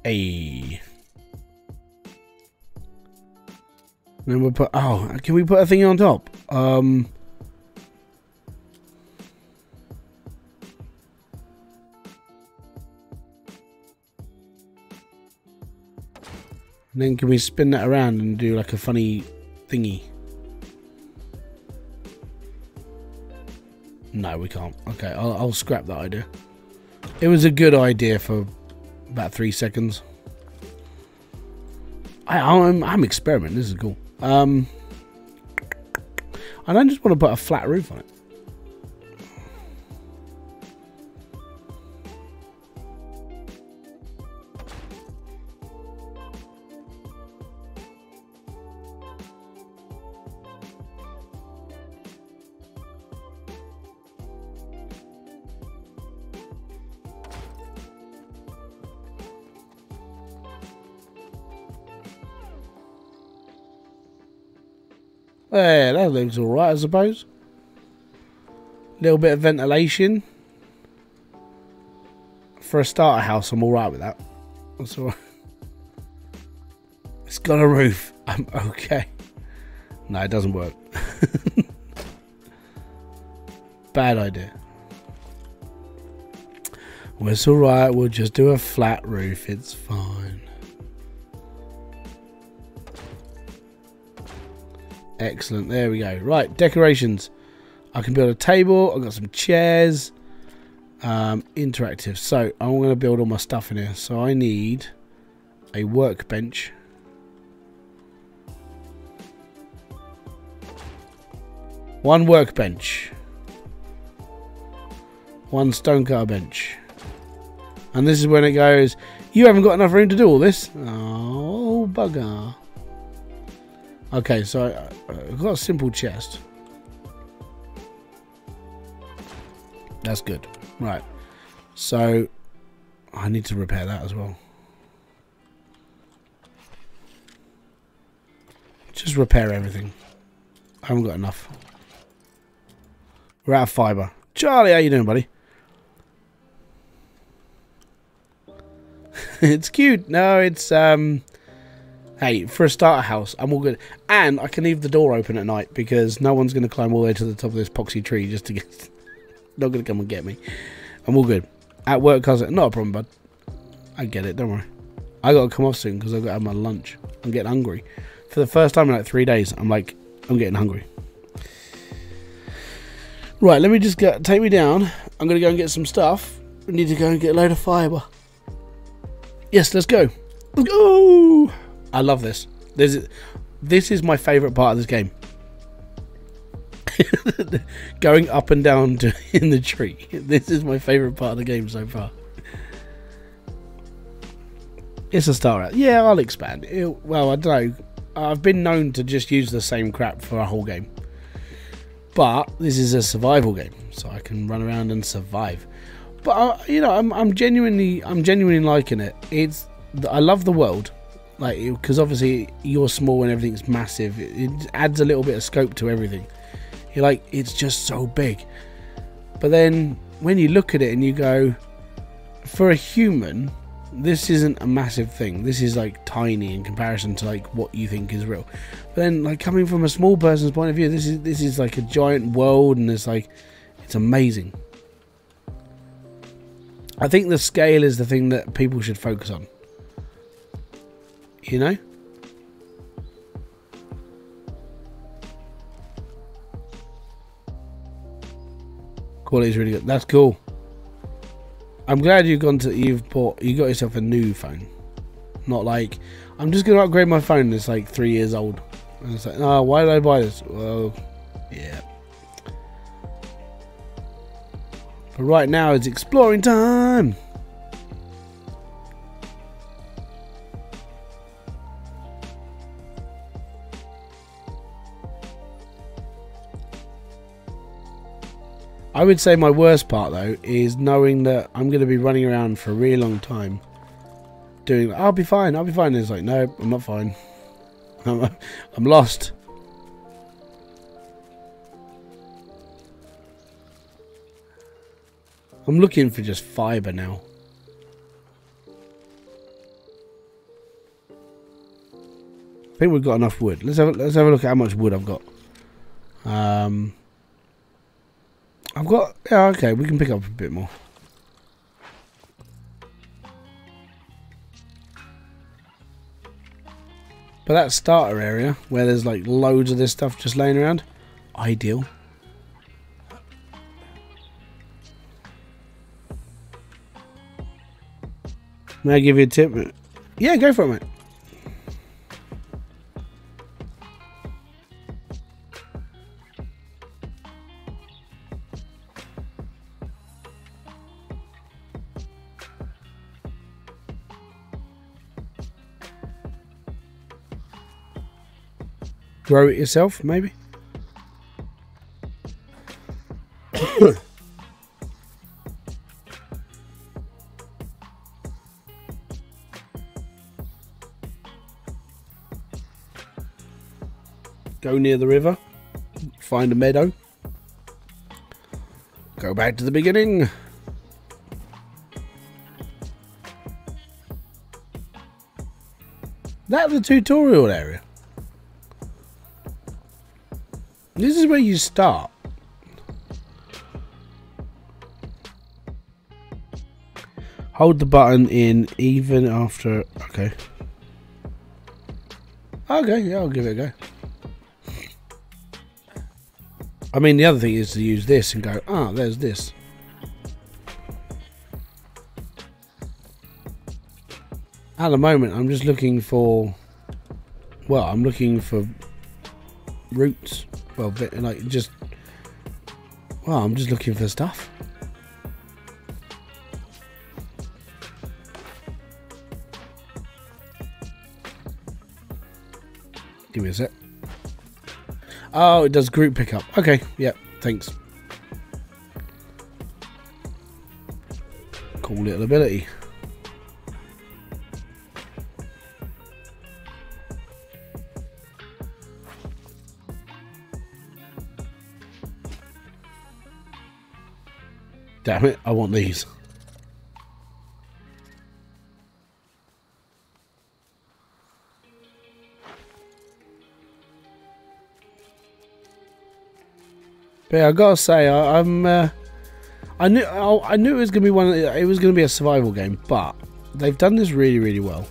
Hey. And then we'll put... Oh, can we put a thing on top? And then can we spin that around and do like a funny thingy? No, we can't. Okay, I'll scrap that idea. It was a good idea for about 3 seconds. I'm experimenting. This is cool. I don't just want to put a flat roof on it. Yeah, that looks alright, I suppose. Little bit of ventilation. For a starter house, I'm alright with that. That's alright. It's got a roof. I'm okay. No, it doesn't work. Bad idea. Well, it's alright, we'll just do a flat roof, it's fine. Excellent, there we go. Right, decorations. I can build a table, I've got some chairs. Interactive. So, I'm going to build all my stuff in here. So, I need a workbench. One workbench. One stonecutter bench. And this is when it goes, you haven't got enough room to do all this. Oh, bugger. Okay, so I've got a simple chest. That's good. Right. So I need to repair that as well. Just repair everything. I haven't got enough. We're out of fibre. Charlie, how you doing, buddy? It's cute. No, it's hey, for a starter house, I'm all good. And I can leave the door open at night because no one's going to climb all the way to the top of this poxy tree just to get... Not going to come and get me. I'm all good. At work, cousin, not a problem, bud. I get it, don't worry. I got to come off soon because I've got to have my lunch. I'm getting hungry. For the first time in like 3 days, I'm getting hungry. Right, let me just take me down. I'm going to go and get some stuff. We need to go and get a load of fibre. Yes, let's go. Let's go! I love this. This is my favourite part of this game. Going up and down in the tree. This is my favourite part of the game so far. It's a star out. Yeah, I'll expand. Well, I don't know. I've been known to just use the same crap for a whole game. But this is a survival game, so I can run around and survive. But you know, I'm genuinely liking it. I love the world. Like, because obviously you're small and everything's massive. It adds a little bit of scope to everything. You're like, it's just so big. But then when you look at it and you go, for a human, this isn't a massive thing. This is like tiny in comparison to like what you think is real. But then, like, coming from a small person's point of view, this is like a giant world, and it's amazing. I think the scale is the thing that people should focus on. You know? Quality's really good. That's cool. I'm glad you got yourself a new phone. Not like, I'm just gonna upgrade my phone that's like 3 years old. And it's like, oh, why did I buy this? Well, yeah. But right now it's exploring time. I would say my worst part though is knowing that I'm going to be running around for a really long time doing, I'll be fine. And it's like, no, I'm not fine. I'm lost. I'm looking for just fibre now. I think we've got enough wood. Let's have a look at how much wood I've got. I've got, yeah, okay, we can pick up a bit more. But that starter area where there's like loads of this stuff just laying around, ideal. May I give you a tip? Yeah, go for it, mate. grow it yourself, maybe. Go near the river, find a meadow, go back to the beginning. That's the tutorial area. This is where you start. Hold the button in even after. Okay. Okay, yeah, I'll give it a go. I mean, the other thing is to use this and go, ah, there's this. At the moment, I'm just looking for, well, I'm looking for roots. Well, like just, well, I'm just looking for stuff. Give me a sec. Oh, it does group pickup. Okay, yeah, thanks. Cool little ability. Damn it, I want these. But yeah, I gotta say, I knew it was gonna be it was gonna be a survival game, but they've done this really, really well.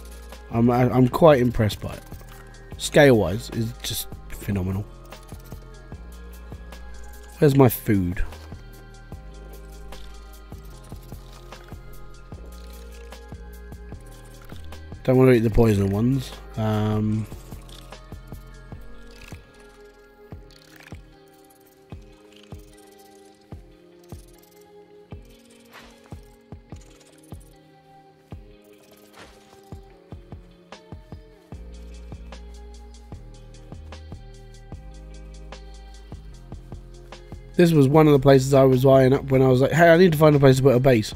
I'm quite impressed by it. Scale wise, it's just phenomenal. Where's my food? Don't want to eat the poison ones. This was one of the places I was eyeing up when I was like, hey, I need to find a place to put a base.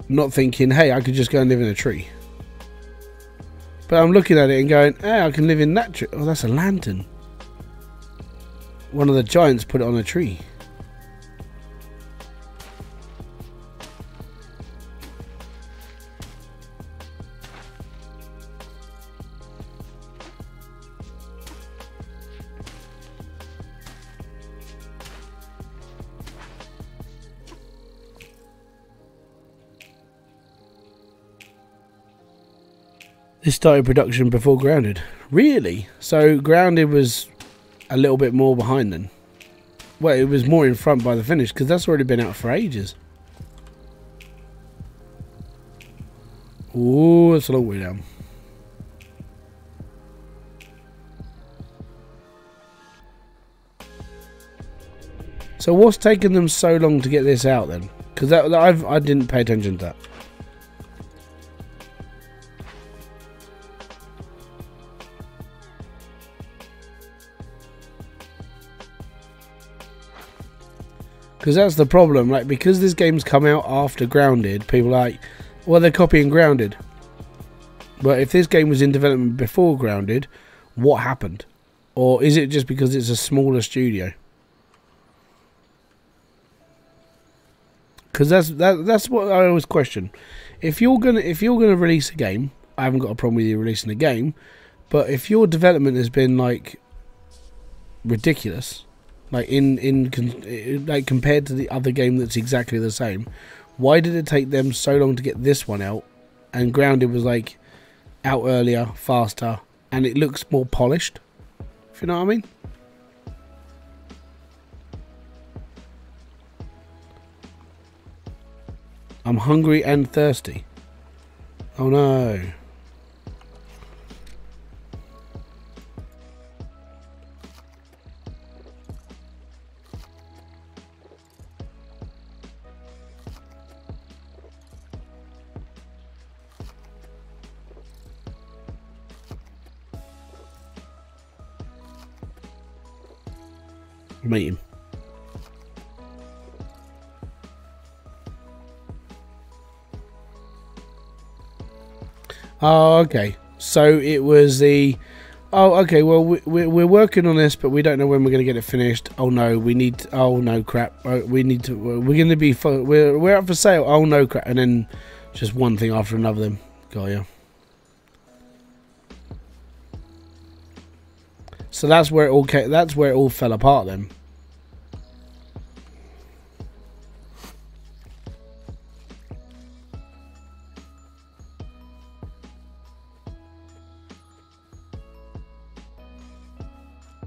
Not thinking, hey, I could just go and live in a tree. But I'm looking at it and going, hey, I can live in that tree. Oh, that's a lantern. One of the giants put it on a tree. This started production before Grounded. Really? So Grounded was a little bit more behind then. Well, it was more in front by the finish because that's already been out for ages. Ooh, that's a long way down. So what's taken them so long to get this out then? Because I didn't pay attention to that. Because that's the problem, like, because this game's come out after Grounded, people are like, well, they're copying Grounded. But if this game was in development before Grounded, what happened? Or is it just because it's a smaller studio? Because that's what I always question. If you're gonna release a game, I haven't got a problem with you releasing a game, but if your development has been like ridiculous, like like compared to the other game that's exactly the same, why did it take them so long to get this one out? And Grounded was like out earlier, faster, and it looks more polished. If you know what I mean. I'm hungry and thirsty. Oh no. Meet him. Oh, okay. So it was the... Oh, okay, well, we're working on this, but we don't know when we're going to get it finished. Oh, no, we need... Oh, no, crap. We need to... We're going to be... We're up for sale. Oh, no, crap. And then just one thing after another then. Got ya. So that's where it all came, that's where it all fell apart then.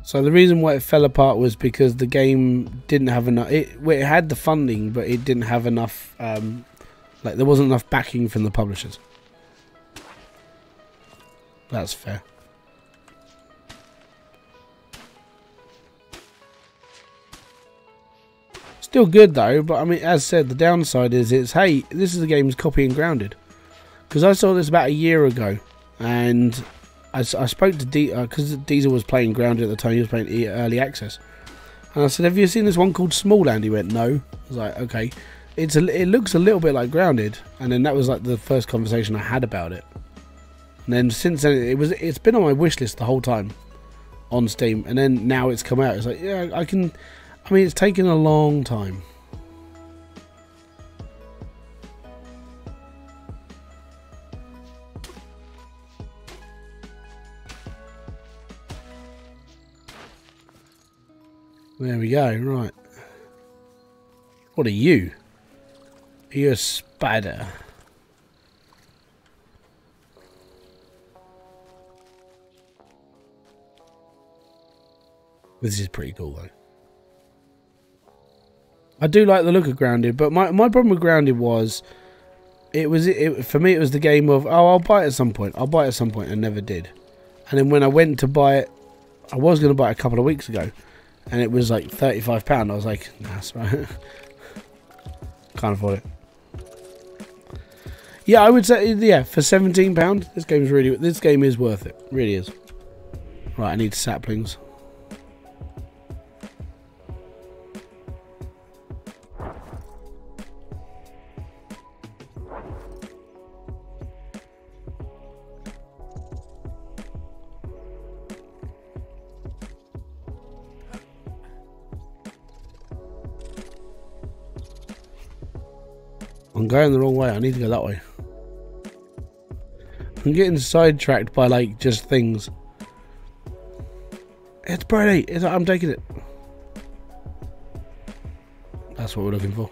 So the reason why it fell apart was because the game didn't have enough. It had the funding, but it didn't have enough. Like there wasn't enough backing from the publishers. That's fair. Still good though, but I mean, as said, the downside is it's hey, this is the game's copy and grounded. Because I saw this about a year ago, and I spoke to because Diesel was playing Grounded at the time. He was playing early access, and I said, "Have you seen this one called Smalland?" He went, "No." I was like, "Okay, it looks a little bit like Grounded," and then that was like the first conversation I had about it. And then since then, it's been on my wish list the whole time on Steam, and then now it's come out. It's like, yeah, I can. I mean, it's taken a long time. There we go, right. What are you? Are you a spider? This is pretty cool though. I do like the look of Grounded, but my problem with Grounded was for me it was the game of, oh, I'll buy it at some point. I'll buy it at some point, and never did. And then when I went to buy it, I was going to buy it a couple of weeks ago, and it was like £35. I was like, nah, that's right. Can't afford it. Yeah, I would say, yeah, for £17, this game is worth it. Really is. Right, I need saplings. I'm going the wrong way. I need to go that way. I'm getting sidetracked by like just things. It's pretty. I'm taking it. That's what we're looking for.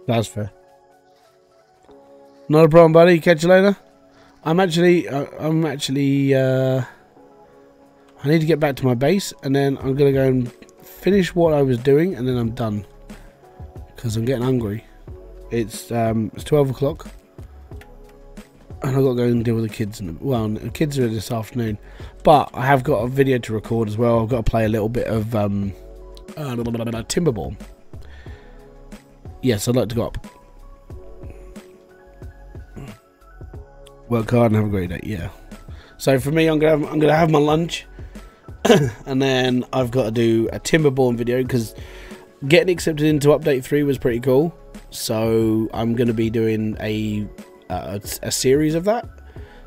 That's fair. Not a problem, buddy. Catch you later. I need to get back to my base, and then I'm gonna go and finish what I was doing, and then I'm done. Because I'm getting hungry. It's 12 o'clock, and I've got to go and deal with the kids. Well, the kids are this afternoon, but I have got a video to record as well. I've got to play a little bit of Timberborn. Yes, I'd like to go up. Work hard and have a great day. Yeah. So for me, I'm gonna have my lunch, and then I've got to do a Timberborn video because getting accepted into update 3 was pretty cool. So I'm gonna be doing a series of that.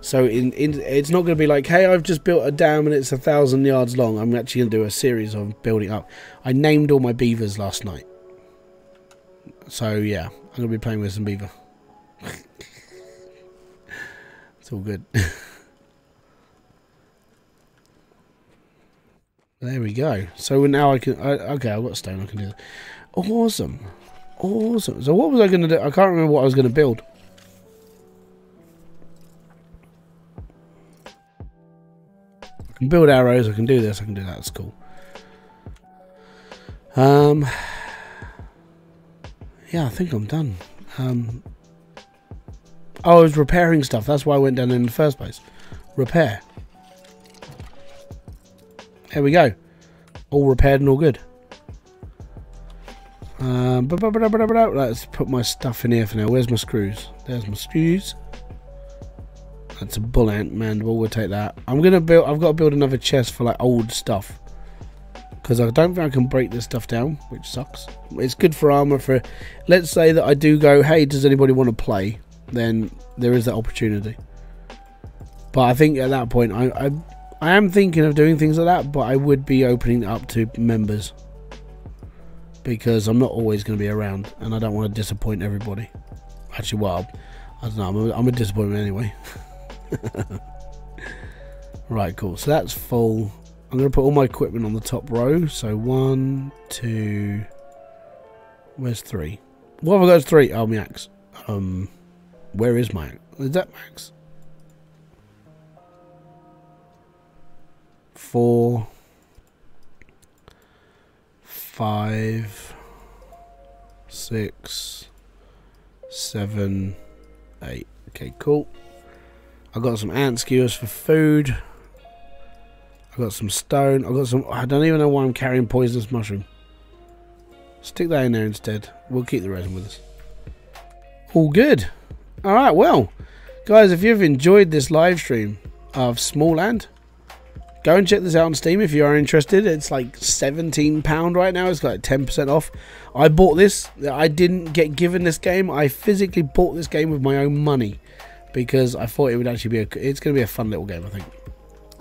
So it's not gonna be like, hey, I've just built a dam and it's 1,000 yards long. I'm actually gonna do a series of building up. I named all my beavers last night. So yeah, I'm going to be playing with some beaver. It's all good. There we go. So now I can... okay, I've got stone. I can do that. Awesome. Awesome. So what was I going to do? I can't remember what I was going to build. I can build arrows. I can do this. I can do that. That's cool. Yeah, I think I'm done. Oh, I was repairing stuff. That's why I went down in the first place. Repair. There we go. All repaired and all good. Let's put my stuff in here for now. Where's my screws? There's my screws. That's a bull ant mandible. We'll take that. I've got to build another chest for like old stuff, because I don't think I can break this stuff down, which sucks. It's good for armor. For, let's say that I do go, hey, does anybody want to play? Then there is that opportunity. But I think at that point, I am thinking of doing things like that, but I would be opening it up to members, because I'm not always going to be around, and I don't want to disappoint everybody. Actually, well, I don't know. I'm a disappointment anyway. Right, cool. So that's full. I'm going to put all my equipment on the top row. So 1, 2. Where's 3? What have I got as 3? Oh, my axe. Where is my axe? Is that max? 4, 5, 6, 7, 8. Okay, cool. I've got some ant skewers for food. I've got some stone. I've got some. I don't even know why I'm carrying poisonous mushroom. Stick that in there instead. We'll keep the resin with us. All good. Alright, well, guys, if you've enjoyed this live stream of Smalland, go and check this out on Steam if you are interested. It's like £17 right now. It's got 10% off. I bought this. I didn't get given this game. I physically bought this game with my own money, because I thought it would actually be it's going to be a fun little game, I think.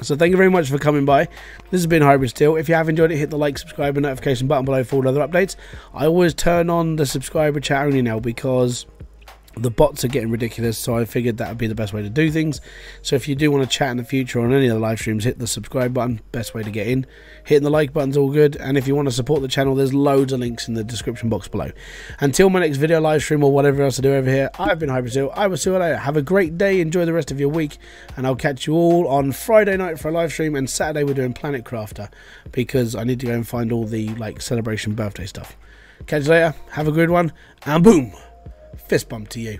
So thank you very much for coming by. This has been Hybridsteel. If you have enjoyed it, hit the like, subscribe and notification button below for all other updates. I always turn on the subscriber chat only now, because the bots are getting ridiculous, so I figured that would be the best way to do things. So if you do want to chat in the future on any of the live streams, hit the subscribe button, best way to get in. Hitting the like button's all good, and if you want to support the channel, there's loads of links in the description box below. Until my next video, live stream, or whatever else I do over here, I've been Hybridsteel. I will see you later. Have a great day, enjoy the rest of your week, and I'll catch you all on Friday night for a live stream, and Saturday we're doing Planet Crafter, because I need to go and find all the like celebration birthday stuff. Catch you later, have a good one, and boom! Fist bump to you.